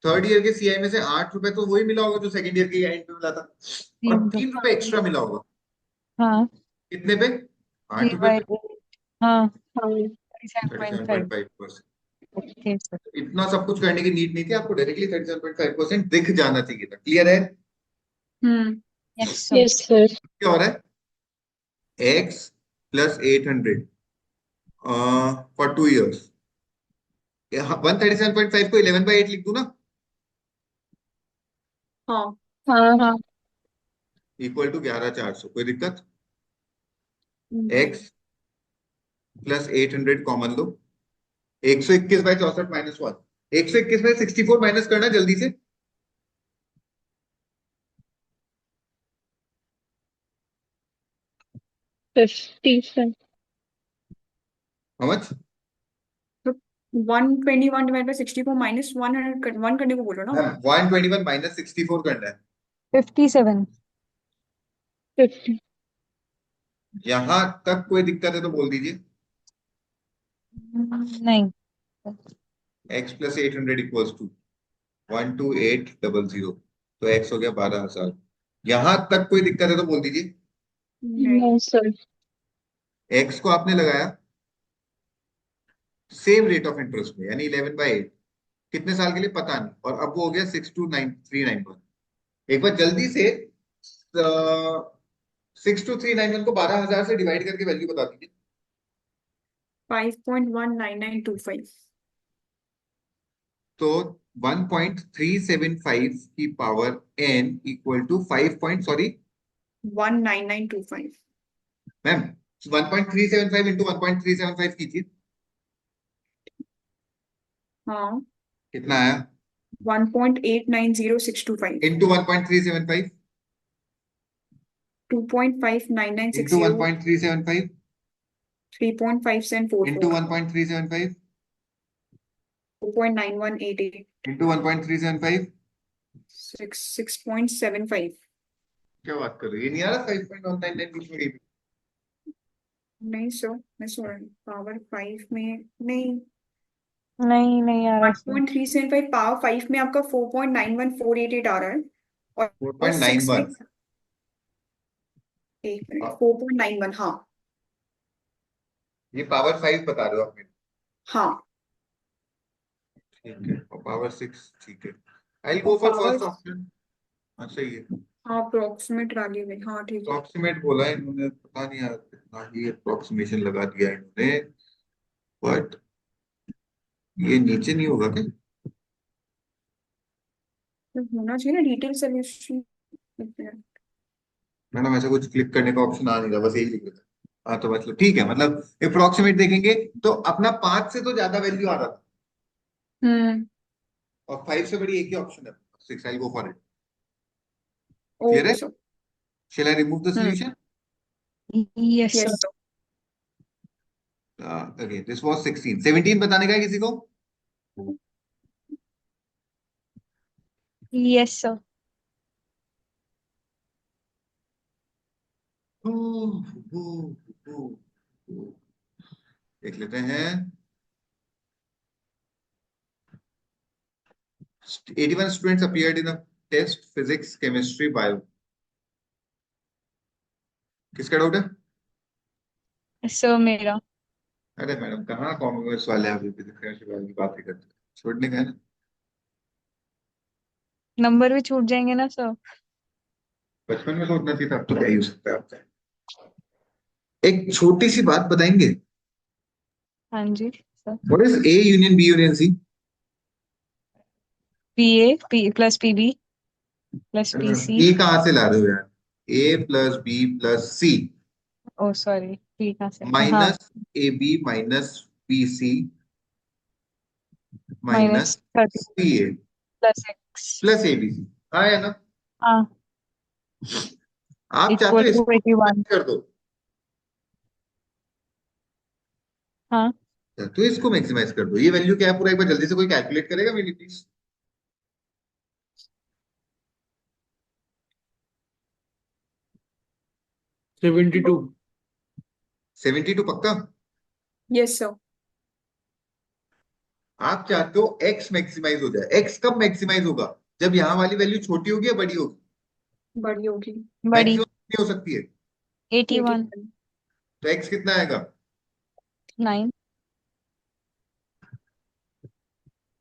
Speaker 1: थर्ड ईयर के सीआई में से 8 रुपए तो वही मिला होगा जो सेकंड ईयर के एंड पे मिला था, और 3 रुपए एक्स्ट्रा मिला होगा।
Speaker 3: हाँ
Speaker 1: कितने पे? 8 रुपए पे।
Speaker 3: डिवाइडेड। हाँ
Speaker 5: हाँ।
Speaker 3: 37.5।
Speaker 1: 37.5%।
Speaker 3: ठीक सर।
Speaker 1: इतना सब कुछ करने की नीड नहीं थी, आपको डायरेक्टली 37.5% दिख जाना चाहिए था। क्लियर है?
Speaker 3: Yes sir.
Speaker 5: Yes, sir.
Speaker 1: क्या हो रहा है? x plus 800 for 2 years। 137.5 को 11/8 लिख दूं ना,
Speaker 4: हाँ।
Speaker 5: हाँ। हाँ।
Speaker 1: Equal to 11,400। कोई दिक्कत? x प्लस 800 कॉमन लो, 121/64 -1। 121 में 64 माइनस करना जल्दी से।
Speaker 5: 55.
Speaker 1: how much?
Speaker 4: 121 divide by 64 minus 100 1 करने को बोलो ना।
Speaker 1: 121 माइनस 64 करना है।
Speaker 3: 57।
Speaker 5: 50.
Speaker 1: यहां तक कोई दिक्कत है तो बोल दीजिए।
Speaker 3: नहीं।
Speaker 1: x प्लस 800 इक्वल्स टू 12800, तो x हो गया 12,000। यहां तक कोई दिक्कत है तो बोल दीजिए।
Speaker 4: नहीं।
Speaker 5: No, sir.
Speaker 1: x को आपने लगाया सेम रेट ऑफ इंटरेस्ट में, यानी 11/8। कितने साल के लिए पता नहीं, और अब वो हो गया 62391। एक बार जल्दी से 62391 को 12,000 से डिवाइड करके वैल्यू बता दीजिए।
Speaker 4: 5.19925।
Speaker 1: तो 1.375 की power n equal to
Speaker 4: 19925।
Speaker 1: Ma'am 1.375 into 1.375 कीजिए,
Speaker 4: हाँ।
Speaker 1: कितना आया?
Speaker 4: 1.890625।
Speaker 1: Into 1.375 into
Speaker 4: 2.5960।
Speaker 1: 1.375 इंटू
Speaker 4: 3.5744।
Speaker 1: 1.375
Speaker 4: 4.9188।
Speaker 1: इंटू 1.375।
Speaker 4: 6.75।
Speaker 1: क्या बात कर रहे हो? ये नहीं आ रहा 5.199 बीच में कहीं?
Speaker 4: नहीं सर, मैं सॉरी, पावर 5 में नहीं।
Speaker 3: नहीं नहीं आ रहा सर।
Speaker 4: 1.375 पावर 5 में आपका 4.91488 आ रहा है। और 6 में
Speaker 1: 4.91।
Speaker 4: एक मिनट 4.91। हाँ।
Speaker 1: ये पावर 5 बता रहे हो आप मेरे?
Speaker 4: हाँ।
Speaker 1: ठीक है, और पावर 6 ठीक है। I go for
Speaker 4: power
Speaker 1: first option. हाँ सही है,
Speaker 4: हाँ अप्रोक्सीमेट वाली में। हाँ ठीक है।
Speaker 1: अप्रोक्सीमेट बोला है इन्होंने, पता नहीं यार कितना ही अप्रोक्सीमेशन लगा दिया है इन्होंने, बट ये नीचे नहीं होगा क्या?
Speaker 4: तो होना चाहिए ना डिटेल सोल्यूशन।
Speaker 1: मैडम ऐसा कुछ क्लिक करने का ऑप्शन आ नहीं रहा, बस यही लिख रहा था। हाँ तो मतलब ठीक है, मतलब अप्रोक्सीमेट देखेंगे तो अपना 5 से तो ज्यादा वैल्यू आ रहा था,
Speaker 4: हम्म।
Speaker 1: और 5 से बड़ी एक ही ऑप्शन है, 6। I go for it. Clear
Speaker 4: okay
Speaker 1: है?
Speaker 4: Sir.
Speaker 1: Shall I remove the solution?
Speaker 3: Yes
Speaker 4: yes
Speaker 3: sir.
Speaker 4: Sir.
Speaker 1: Again this was 16। 17 बताने का है किसी को?
Speaker 3: यस सर।
Speaker 1: देख लेते हैं। 81 students appeared in a test physics, chemistry, bio। किसका डाउट है?
Speaker 3: सर मेरा।
Speaker 1: अरे मैडम कहाँ कॉमर्स वाले अभी भी chemistry bio की बात ही करते हैं, छोड़ने का है ना।
Speaker 3: नंबर भी छूट जाएंगे ना सर।
Speaker 1: बचपन में सोचना चाहिए था, अब तो क्या ही हो सकता है आपका। एक छोटी सी बात बताएंगे,
Speaker 3: हाँ जी sir.
Speaker 1: What is A union B union C?
Speaker 3: PA P plus PB plus PC।
Speaker 1: A कहाँ से ला रहे हो यार? A plus B plus C
Speaker 3: oh sorry, P कहाँ से? हाँ,
Speaker 1: minus A B minus B C minus
Speaker 3: -30
Speaker 1: C A
Speaker 3: plus X।
Speaker 1: Plus A B C. हाँ है ना?
Speaker 3: हाँ,
Speaker 1: आप चाहते
Speaker 3: इक्वल
Speaker 1: हो
Speaker 3: टू
Speaker 1: इसको
Speaker 3: 81।
Speaker 1: कर दो,
Speaker 3: हाँ,
Speaker 1: तो इसको मैक्सिमाइज कर दो। ये वैल्यू क्या है पूरा एक बार जल्दी से कोई कैलकुलेट करेगा मेरी प्लीज?
Speaker 6: 72।
Speaker 1: 72 पक्का?
Speaker 4: Yes sir.
Speaker 1: आप चाहते हो एक्स मैक्सिमाइज हो जाए। एक्स कब मैक्सिमाइज होगा? जब यहाँ वाली वैल्यू छोटी होगी या बड़ी होगी?
Speaker 4: बड़ी होगी।
Speaker 3: बड़ी।
Speaker 1: मैक्सिमम नहीं हो सकती है।
Speaker 3: 81।
Speaker 1: तो एक्स कितना आएगा?
Speaker 3: 9।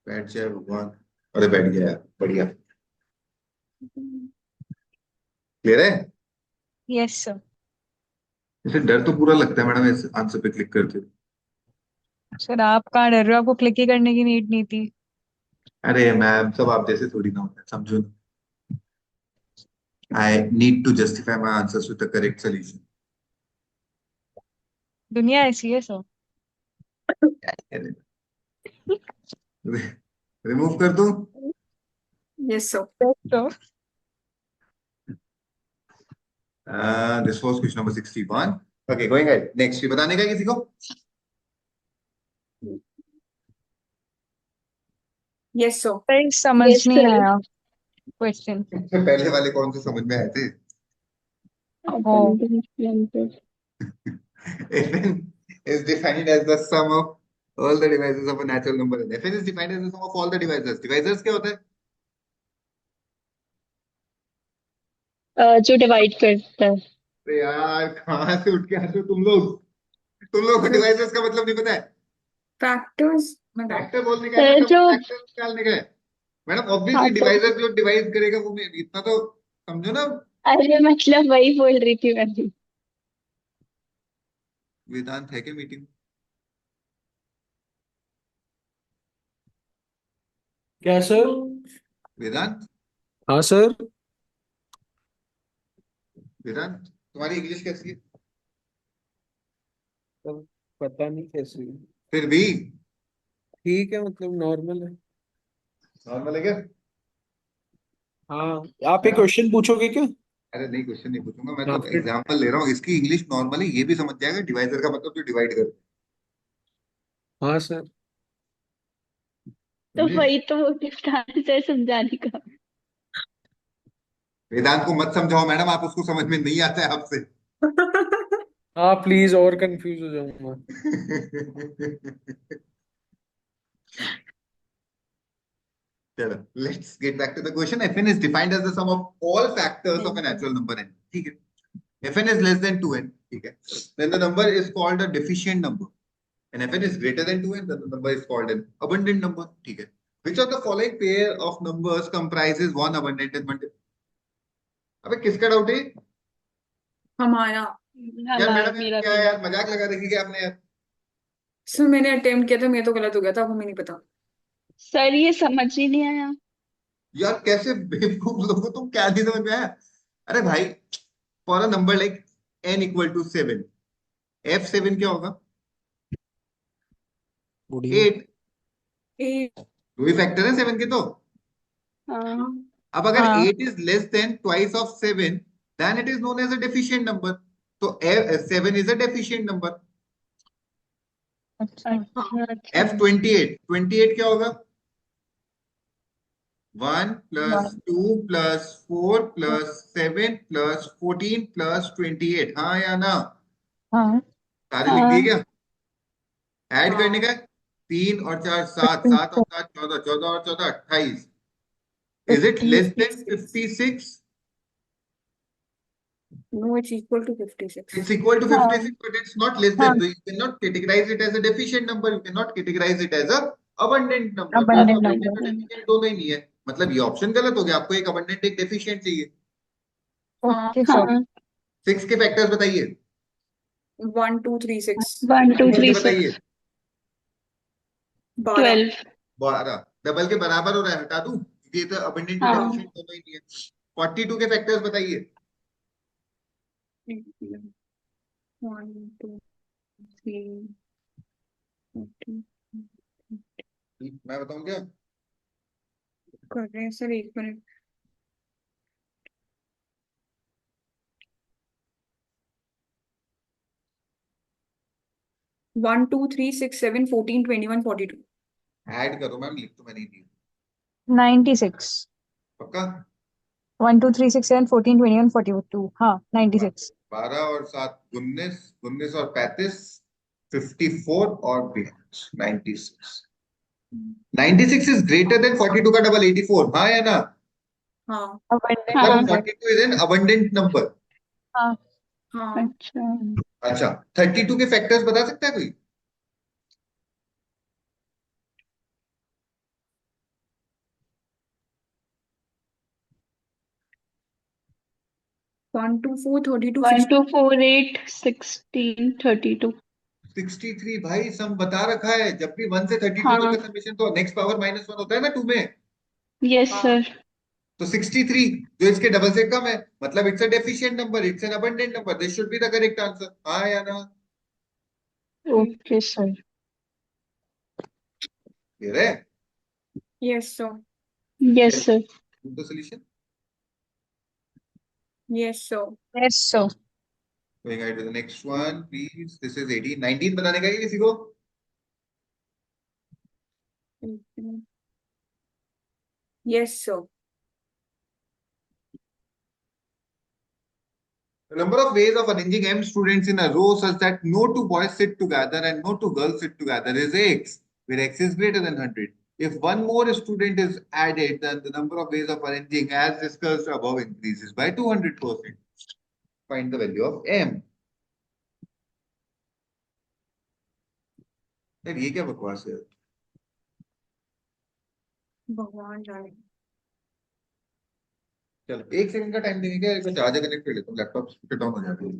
Speaker 1: बैठ जाए भगवान। अरे बैठ गया यार, बढ़िया। क्लियर है?
Speaker 3: Yes sir.
Speaker 1: इसे डर तो पूरा लगता है मैडम इस आंसर पे क्लिक करते हुए।
Speaker 3: सर आप कहाँ डर रहे हो? आपको क्लिक ही करने की नीड नहीं थी।
Speaker 1: अरे मैम, सब आप जैसे थोड़ी ना होता है, समझो ना। I need to justify my answers with the correct solution.
Speaker 3: दुनिया ऐसी है सर।
Speaker 1: रिमूव कर दूं?
Speaker 4: Yes sir.
Speaker 3: तो
Speaker 1: this was question number 61। Okay, going ahead. Next, ये बताने का है किसी को?
Speaker 4: Yes sir.
Speaker 3: सर समझ
Speaker 5: Yes,
Speaker 3: नहीं
Speaker 5: sir.
Speaker 3: आया क्वेश्चन।
Speaker 1: सबसे पहले वाले कौन से समझ में आए थे?
Speaker 3: ओ,
Speaker 1: Fn is defined as the sum of all the divisors of a natural number. And Fn is defined as the sum of all the divisors. Divisors क्या होता है?
Speaker 5: जो डिवाइड करता है।
Speaker 1: अरे यार, कहाँ से उठ के आते हो तुम लोग? तुम लोगों को
Speaker 4: सर
Speaker 1: डिवाइजर्स का मतलब नहीं पता है?
Speaker 4: फैक्टर्स मतलब
Speaker 1: फैक्टर बोलने का है
Speaker 5: सर
Speaker 1: ना,
Speaker 5: जो
Speaker 1: फैक्टर निकालने का है। मैडम
Speaker 5: हाँ
Speaker 1: ऑब्वियसली
Speaker 5: तो
Speaker 1: डिवाइजर जो डिवाइड करेगा वो इतना तो समझो ना।
Speaker 5: अरे मतलब वही बोल रही थी मैं भी।
Speaker 1: वेदांत है क्या मीटिंग?
Speaker 6: क्या सर?
Speaker 1: वेदांत,
Speaker 6: हाँ सर।
Speaker 1: वेदांत तुम्हारी इंग्लिश कैसी है?
Speaker 2: तब पता नहीं कैसे।
Speaker 1: फिर भी
Speaker 2: ठीक है, मतलब नॉर्मल है।
Speaker 1: नॉर्मल है क्या?
Speaker 2: हाँ, आप एक
Speaker 1: मैडम,
Speaker 2: क्वेश्चन पूछोगे क्या?
Speaker 1: अरे नहीं, क्वेश्चन नहीं पूछूंगा मैं,
Speaker 2: हाँ
Speaker 1: तो
Speaker 2: फिर।
Speaker 1: एग्जांपल ले रहा हूँ। इसकी इंग्लिश नॉर्मली ये भी समझ जाएगा, डिवाइजर का मतलब जो डिवाइड कर।
Speaker 2: हाँ सर।
Speaker 5: तो
Speaker 1: समझे?
Speaker 5: वही तो मोटिव था सर समझाने का।
Speaker 1: वेदांत को मत समझाओ मैडम, आप उसको समझ में नहीं आता है आपसे।
Speaker 2: हाँ प्लीज, और कंफ्यूज हो जाऊंगा।
Speaker 1: चलो, let's get back to the question. Fn is defined as the sum of all factors of a natural number n. ठीक है? Fn is less than 2n. ठीक है? Then the number is called a deficient number. And Fn is greater than 2n, then the number is called an abundant number. ठीक है? Which of the following pair of numbers comprises one abundant and one? अबे किसका doubt है?
Speaker 4: हमारा।
Speaker 1: यार
Speaker 5: हमारा
Speaker 1: madam,
Speaker 5: मेरा
Speaker 1: क्या
Speaker 5: भी।
Speaker 1: यार, मजाक लगा रखी क्या आपने यार?
Speaker 4: सर मैंने अटेम्प्ट किया था, मेरा तो गलत हो गया था, अब हमें नहीं पता।
Speaker 5: सर ये समझ ही नहीं आया।
Speaker 1: यार कैसे बेवकूफ लोगों को, तुम क्या नहीं समझ में आया? अरे भाई, for a number like n equal to 7, f7 क्या होगा?
Speaker 2: बढ़िया।
Speaker 1: 8।
Speaker 4: ए।
Speaker 1: दो ही फैक्टर है 7 के तो।
Speaker 5: हाँ
Speaker 1: अब अगर
Speaker 3: हाँ
Speaker 1: 8 is less than twice of 7, then it is known as a deficient number. तो 7 is a deficient number.
Speaker 3: अच्छा।
Speaker 4: हाँ।
Speaker 5: अच्छा।
Speaker 1: f28, 28 क्या होगा? 1 plus 2 plus 4 plus 7 plus 14 plus 28। हाँ या ना?
Speaker 3: हाँ
Speaker 1: सारे लिख दिए
Speaker 5: हाँ
Speaker 1: क्या? ऐड करने
Speaker 4: हाँ।
Speaker 1: का 3 और 4 7, 7 और 7 14, 14 और 14 28। Is it less than 56?
Speaker 4: No, it's equal to 56.
Speaker 1: It's equal to
Speaker 3: हाँ
Speaker 1: 56, but it's not less
Speaker 3: हाँ,
Speaker 1: than. So you cannot categorize it as a deficient number. You cannot categorize it as a abundant number.
Speaker 3: abundant
Speaker 1: Because abundant
Speaker 3: number।
Speaker 1: और deficient दोनों ही नहीं है। मतलब ये option गलत हो गया, आपको एक अबंडेंट एक डेफिशिएंट चाहिए।
Speaker 3: Okay sir.
Speaker 5: हाँ
Speaker 1: 6 के फैक्टर्स बताइए।
Speaker 4: 1 2 3 6
Speaker 5: 1 2
Speaker 1: डबल के
Speaker 5: 3
Speaker 1: बताइए।
Speaker 5: 6
Speaker 4: 12
Speaker 5: 12
Speaker 1: 12 डबल के बराबर हो रहा है, हटा दूं क्योंकि ये तो अबंडेंट और
Speaker 5: हाँ
Speaker 1: डेफिशिएंट दोनों ही नहीं है। 42 के फैक्टर्स बताइए।
Speaker 4: 1 2 3
Speaker 1: मैं बताऊं क्या?
Speaker 4: कर रहे हैं सर, 1 मिनट। 1 2 3 6 7 14 21 42।
Speaker 1: ऐड करो मैम, लिख तो मैंने ही दी।
Speaker 3: 96।
Speaker 1: पक्का?
Speaker 3: 1 2 3 6 7 14 21 42। हाँ 96।
Speaker 1: 12 और 7 19, 19 और 35 54 और 96। 96 is greater than 42 का डबल 84, हाँ या ना?
Speaker 4: हाँ
Speaker 3: अबंडेंट
Speaker 5: हाँ
Speaker 1: मतलब
Speaker 3: number.
Speaker 1: 42 is an abundant number।
Speaker 3: हाँ
Speaker 4: हाँ
Speaker 5: अच्छा
Speaker 1: अच्छा 32 के फैक्टर्स बता सकता है कोई?
Speaker 4: 1 2 4 32
Speaker 5: 1
Speaker 4: 50।
Speaker 5: 2 4 8 16 32
Speaker 1: 63 भाई, सम बता रखा है, जब भी 1 से 32 तक
Speaker 5: हाँ
Speaker 1: का समेशन तो नेक्स्ट पावर -1 होता है ना 2 में।
Speaker 5: यस
Speaker 4: हाँ
Speaker 5: सर
Speaker 1: तो 63 जो इसके डबल से कम है, मतलब it's a deficient number, it's an abundant number, this should be the correct answer, हाँ या ना?
Speaker 5: ओके सर
Speaker 1: क्लियर है?
Speaker 4: यस सर
Speaker 5: यस सर
Speaker 1: तो solution
Speaker 4: yes sir.
Speaker 3: Yes sir.
Speaker 1: Going ahead to the next one please. This is 18 19 बताने का है किसी को?
Speaker 4: Yes sir.
Speaker 1: The number of ways of arranging m students in a row such that no two boys sit together and no two girls sit together is x, where x is greater than 100. If one more student is added, then the number of ways of arranging as discussed above increases by 200%. Find the value of m. यार ये क्या बकवास है?
Speaker 4: भगवान जाने।
Speaker 1: चलो 1 second का time देंगे क्या? एक चार्जर कनेक्ट कर लेता हूँ, लैपटॉप स्विच डाउन हो जाता है।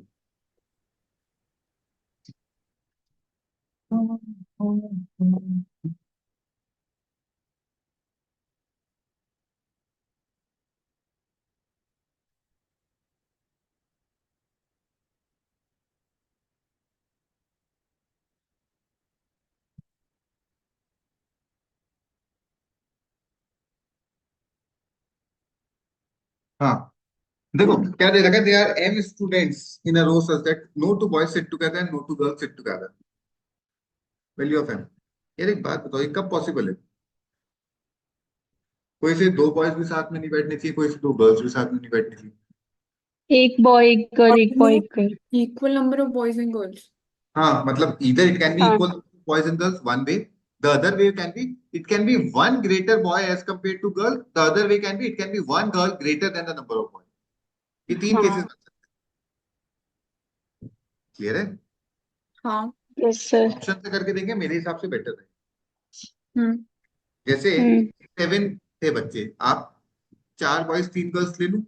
Speaker 1: हाँ देखो क्या दे रखा है, there are m students in a row such that no two boys sit together and no two girls sit together. Value of m. यार एक बात बताओ, ये कब पॉसिबल है? कोई से दो बॉयज भी साथ में नहीं बैठने चाहिए, कोई से दो गर्ल्स भी साथ में नहीं बैठनी चाहिए।
Speaker 5: एक बॉय एक गर्ल एक बॉय एक girl
Speaker 4: equal number of boys and girls.
Speaker 1: हाँ मतलब either it can be
Speaker 5: हाँ
Speaker 1: equal boys and girls one way, the other way can be it can be one greater boy as compared to girl, the other way can be it can be one girl greater than the number of boys. ये तीन
Speaker 5: हाँ
Speaker 1: cases बन सकते हैं। Clear है?
Speaker 4: हाँ
Speaker 5: yes sir
Speaker 1: option से करके देंगे मेरे हिसाब से बेटर है।
Speaker 4: हम्म
Speaker 1: जैसे
Speaker 5: हम्म
Speaker 1: 7 थे बच्चे, आप 4 बॉयज 3 गर्ल्स ले लूं,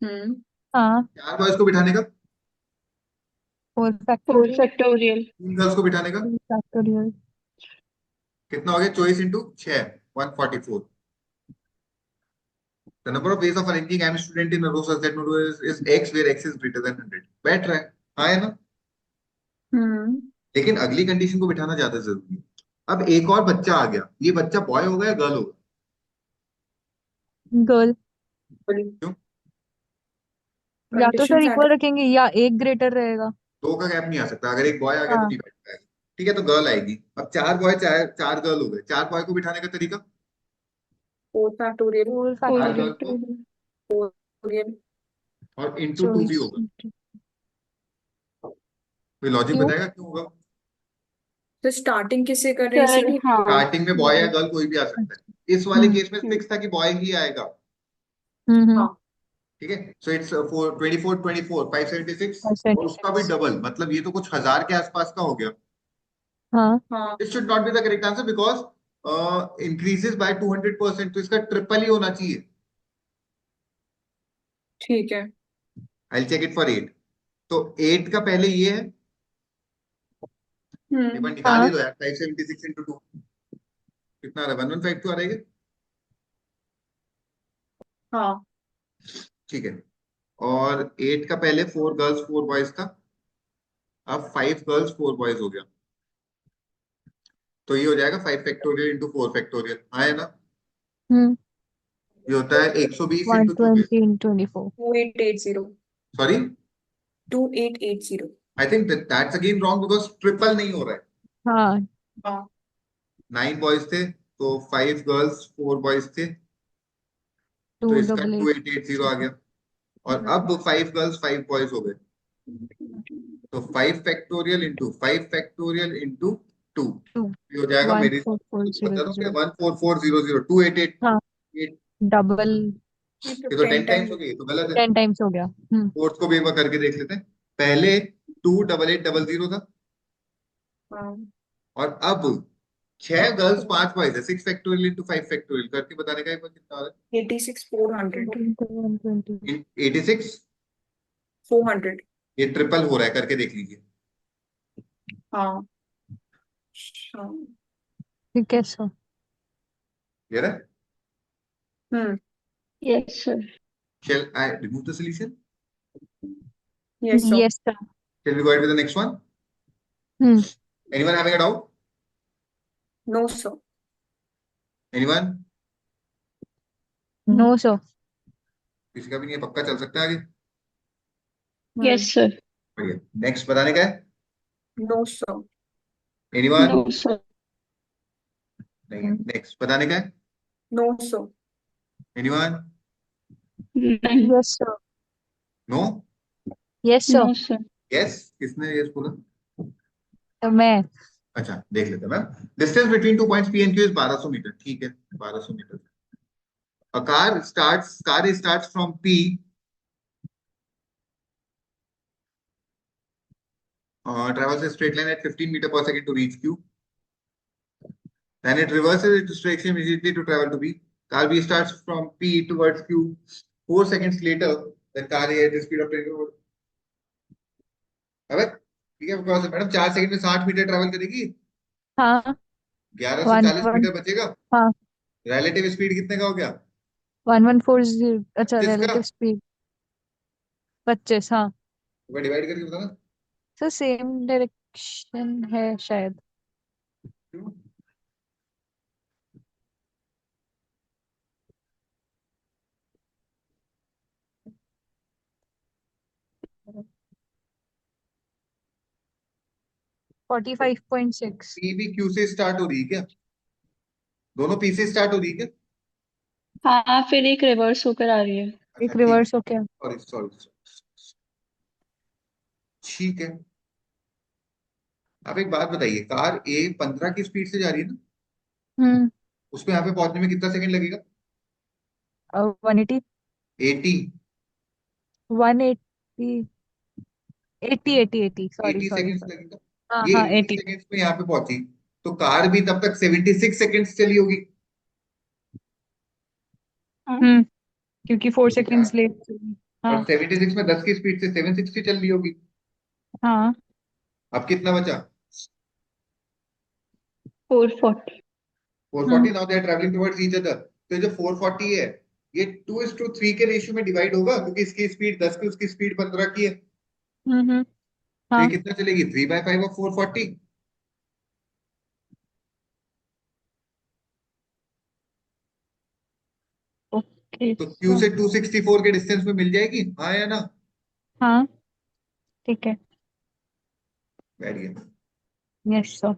Speaker 4: हम्म
Speaker 3: हाँ
Speaker 1: 4 बॉयज को बिठाने का,
Speaker 3: 4
Speaker 5: 4
Speaker 3: फैक्टोरियल।
Speaker 5: फैक्टोरियल
Speaker 1: 3 गर्ल्स को बिठाने का,
Speaker 3: 3 फैक्टोरियल।
Speaker 1: कितना हो गया? 24 into 6 144। The number of ways of arranging m student in a row such that no row is x where x is greater than 100. बैठ रहा है, हाँ है ना?
Speaker 4: हम्म
Speaker 1: लेकिन अगली कंडीशन को बिठाना ज्यादा जरूरी है। अब एक और बच्चा आ गया, ये बच्चा बॉय होगा या गर्ल होगा?
Speaker 3: गर्ल।
Speaker 1: क्यों?
Speaker 3: या तो
Speaker 4: कंडीशन
Speaker 3: सर इक्वल रखेंगे या एक ग्रेटर रहेगा।
Speaker 1: 2 का गैप नहीं आ सकता, अगर एक बॉय आ गया तो
Speaker 3: हाँ
Speaker 1: नहीं बैठ पाएगा। ठीक है, तो गर्ल आएगी। अब 4 बॉय 4 गर्ल हो गए, 4 बॉय को बिठाने का तरीका,
Speaker 4: 4 फैक्टोरियल
Speaker 3: 4
Speaker 5: 4
Speaker 1: 4
Speaker 3: फैक्टोरियल।
Speaker 1: गर्ल को
Speaker 4: फैक्टोरियल।
Speaker 1: और इंटू 2 भी
Speaker 3: 24।
Speaker 1: होगा। कोई लॉजिक
Speaker 3: क्यों?
Speaker 1: बताएगा क्यों होगा?
Speaker 4: तो स्टार्टिंग किससे कर रहे हैं,
Speaker 5: सर
Speaker 4: इसीलिए।
Speaker 5: हाँ
Speaker 1: स्टार्टिंग में बॉय या गर्ल कोई भी आ सकता है। इस वाले केस में
Speaker 5: हम्म
Speaker 1: फिक्स था कि बॉय ही आएगा।
Speaker 4: हाँ
Speaker 1: ठीक है, सो इट्स 24 24 576 और उसका भी
Speaker 3: 576।
Speaker 1: डबल, मतलब ये तो कुछ हजार के आसपास का हो गया।
Speaker 3: हाँ
Speaker 4: हाँ
Speaker 1: this should not be the correct answer because increases by 200%, तो इसका ट्रिपल ही होना चाहिए।
Speaker 4: ठीक है।
Speaker 1: I check it for 8। तो 8 का पहले ये है, एक बार निकाल ही
Speaker 3: हाँ
Speaker 1: दो यार। 576 into 2 कितना आ रहा है? 1152 आ रहा है क्या?
Speaker 4: हाँ
Speaker 1: ठीक है। और 8 का पहले 4 गर्ल्स 4 बॉयज था, अब 5 गर्ल्स 4 बॉयज हो गया। तो ये हो जाएगा 5 फैक्टोरियल इंटू 4 फैक्टोरियल, हाँ है ना?
Speaker 3: हम्म
Speaker 1: ये होता है 120 into 2।
Speaker 3: 120 into 24
Speaker 4: 2880
Speaker 1: sorry,
Speaker 4: 2880।
Speaker 1: I think that's again wrong because triple नहीं हो रहा है।
Speaker 3: हाँ
Speaker 4: हाँ
Speaker 1: 9 बॉयज थे तो 5 गर्ल्स 4 बॉयज थे, तो
Speaker 3: 2
Speaker 1: इसका
Speaker 3: double
Speaker 1: 2880 आ गया। और अब 5 गर्ल्स 5 बॉयज हो गए, तो 5 फैक्टोरियल इंटू 5 फैक्टोरियल इंटू 2,
Speaker 3: 2
Speaker 1: ये हो जाएगा मेरी
Speaker 3: 14400
Speaker 1: 14400 288।
Speaker 3: हाँ डबल
Speaker 1: ये तो 10 टाइम्स हो गई, ये तो गलत है।
Speaker 3: 10 times हो गया।
Speaker 1: फोर्थ को भी एक बार करके देख लेते हैं। पहले 28800 था,
Speaker 4: हाँ
Speaker 1: और अब 6 गर्ल्स 5 बॉयज है, 6 फैक्टोरियल इंटू 5 फैक्टोरियल करके बताने का एक बार कितना आ रहा
Speaker 4: 86400
Speaker 3: 120
Speaker 1: है? 86।
Speaker 4: 400।
Speaker 1: ये ट्रिपल हो रहा है, करके देख लीजिए।
Speaker 4: हाँ हाँ।
Speaker 3: ठीक है सर।
Speaker 1: क्लियर है?
Speaker 4: Hmm.
Speaker 5: Yes sir.
Speaker 1: Shall I remove the solution?
Speaker 4: Yes sir.
Speaker 3: Yes sir.
Speaker 1: Shall we go ahead with the next one?
Speaker 3: Hmm
Speaker 1: Anyone having a doubt?
Speaker 4: No sir.
Speaker 1: Anyone?
Speaker 3: No sir.
Speaker 1: किसी का भी नहीं है, पक्का चल सकता है आगे?
Speaker 5: Yes sir.
Speaker 1: बढ़िया। नेक्स्ट बताने का है?
Speaker 4: No sir.
Speaker 1: Anyone?
Speaker 5: No sir.
Speaker 1: नहीं है। नेक्स्ट बताने का है?
Speaker 4: No sir.
Speaker 1: Anyone?
Speaker 5: नहीं।
Speaker 3: Yes sir.
Speaker 1: No?
Speaker 3: Yes sir.
Speaker 5: No sir.
Speaker 1: Yes? किसने yes बोला?
Speaker 3: तो मैं
Speaker 1: अच्छा देख लेते हैं ma'am. Distance between 2 points P and Q is 1200 metre. ठीक है, 1200 metre. A car starts from P, travels a straight line at 15 meter per second to reach Q. Then it reverses its direction immediately to travel to B. Car B starts from P towards Q. 4 seconds later, the car A at the speed of 10 km. अब ठीक है, because madam 4 second में 60 metre travel करेगी,
Speaker 3: हाँ
Speaker 1: 1140
Speaker 3: 11
Speaker 1: metre बचेगा।
Speaker 3: हाँ
Speaker 1: relative speed कितने का हो गया?
Speaker 3: 1140 अच्छा
Speaker 1: 25 का।
Speaker 3: रिलेटिव स्पीड 25 हाँ
Speaker 1: डिवाइड करके बताना।
Speaker 3: सर सेम डायरेक्शन है शायद।
Speaker 1: क्यों?
Speaker 3: 45.6
Speaker 1: P भी Q से स्टार्ट हो रही है क्या? दोनों P से स्टार्ट हो रही है क्या?
Speaker 5: हाँ फिर एक रिवर्स होकर आ रही है।
Speaker 1: अच्छा
Speaker 3: एक रिवर्स हो गया।
Speaker 1: Sorry sorry. ठीक है, आप एक बात बताइए, कार A 15 की स्पीड से जा रही है ना,
Speaker 3: हम्म
Speaker 1: उसको यहाँ पे पहुंचने में कितना सेकंड लगेगा?
Speaker 3: 180
Speaker 1: 80।
Speaker 3: 180 80 80 80 सॉरी
Speaker 1: 80
Speaker 3: सॉरी
Speaker 1: सेकंड्स
Speaker 3: सॉरी
Speaker 1: लगेगा।
Speaker 3: हाँ
Speaker 1: ये
Speaker 3: हाँ
Speaker 1: 80
Speaker 3: 80
Speaker 1: सेकंड्स में यहाँ पे पहुंची, तो कार भी तब तक 76 सेकंड्स चली होगी।
Speaker 3: क्योंकि 4 सेकंड्स लेट।
Speaker 1: और
Speaker 3: हाँ
Speaker 1: 76 में 10 की स्पीड से 760 चल रही होगी।
Speaker 3: हाँ
Speaker 1: अब कितना बचा?
Speaker 5: 440।
Speaker 1: 440। Now they are travelling towards each other, तो ये जो 440 है ये 2:3 के रेशियो में डिवाइड होगा, क्योंकि इसकी स्पीड 10 की, उसकी स्पीड 15 की है, तो ये
Speaker 3: हाँ
Speaker 1: कितना चलेगी? 3/5 ऑफ 440।
Speaker 3: ओके
Speaker 1: तो Q से 264 के डिस्टेंस में मिल जाएगी, हाँ या ना?
Speaker 3: हाँ ठीक है।
Speaker 1: बढ़िया।
Speaker 3: Yes sir.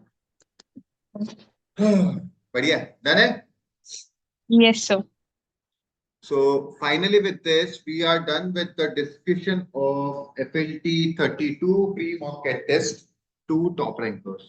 Speaker 1: बढ़िया, डन है।
Speaker 3: Yes sir.
Speaker 1: So finally with this, we are done with the discussion of FLT 32 pre-mock test to top rankers.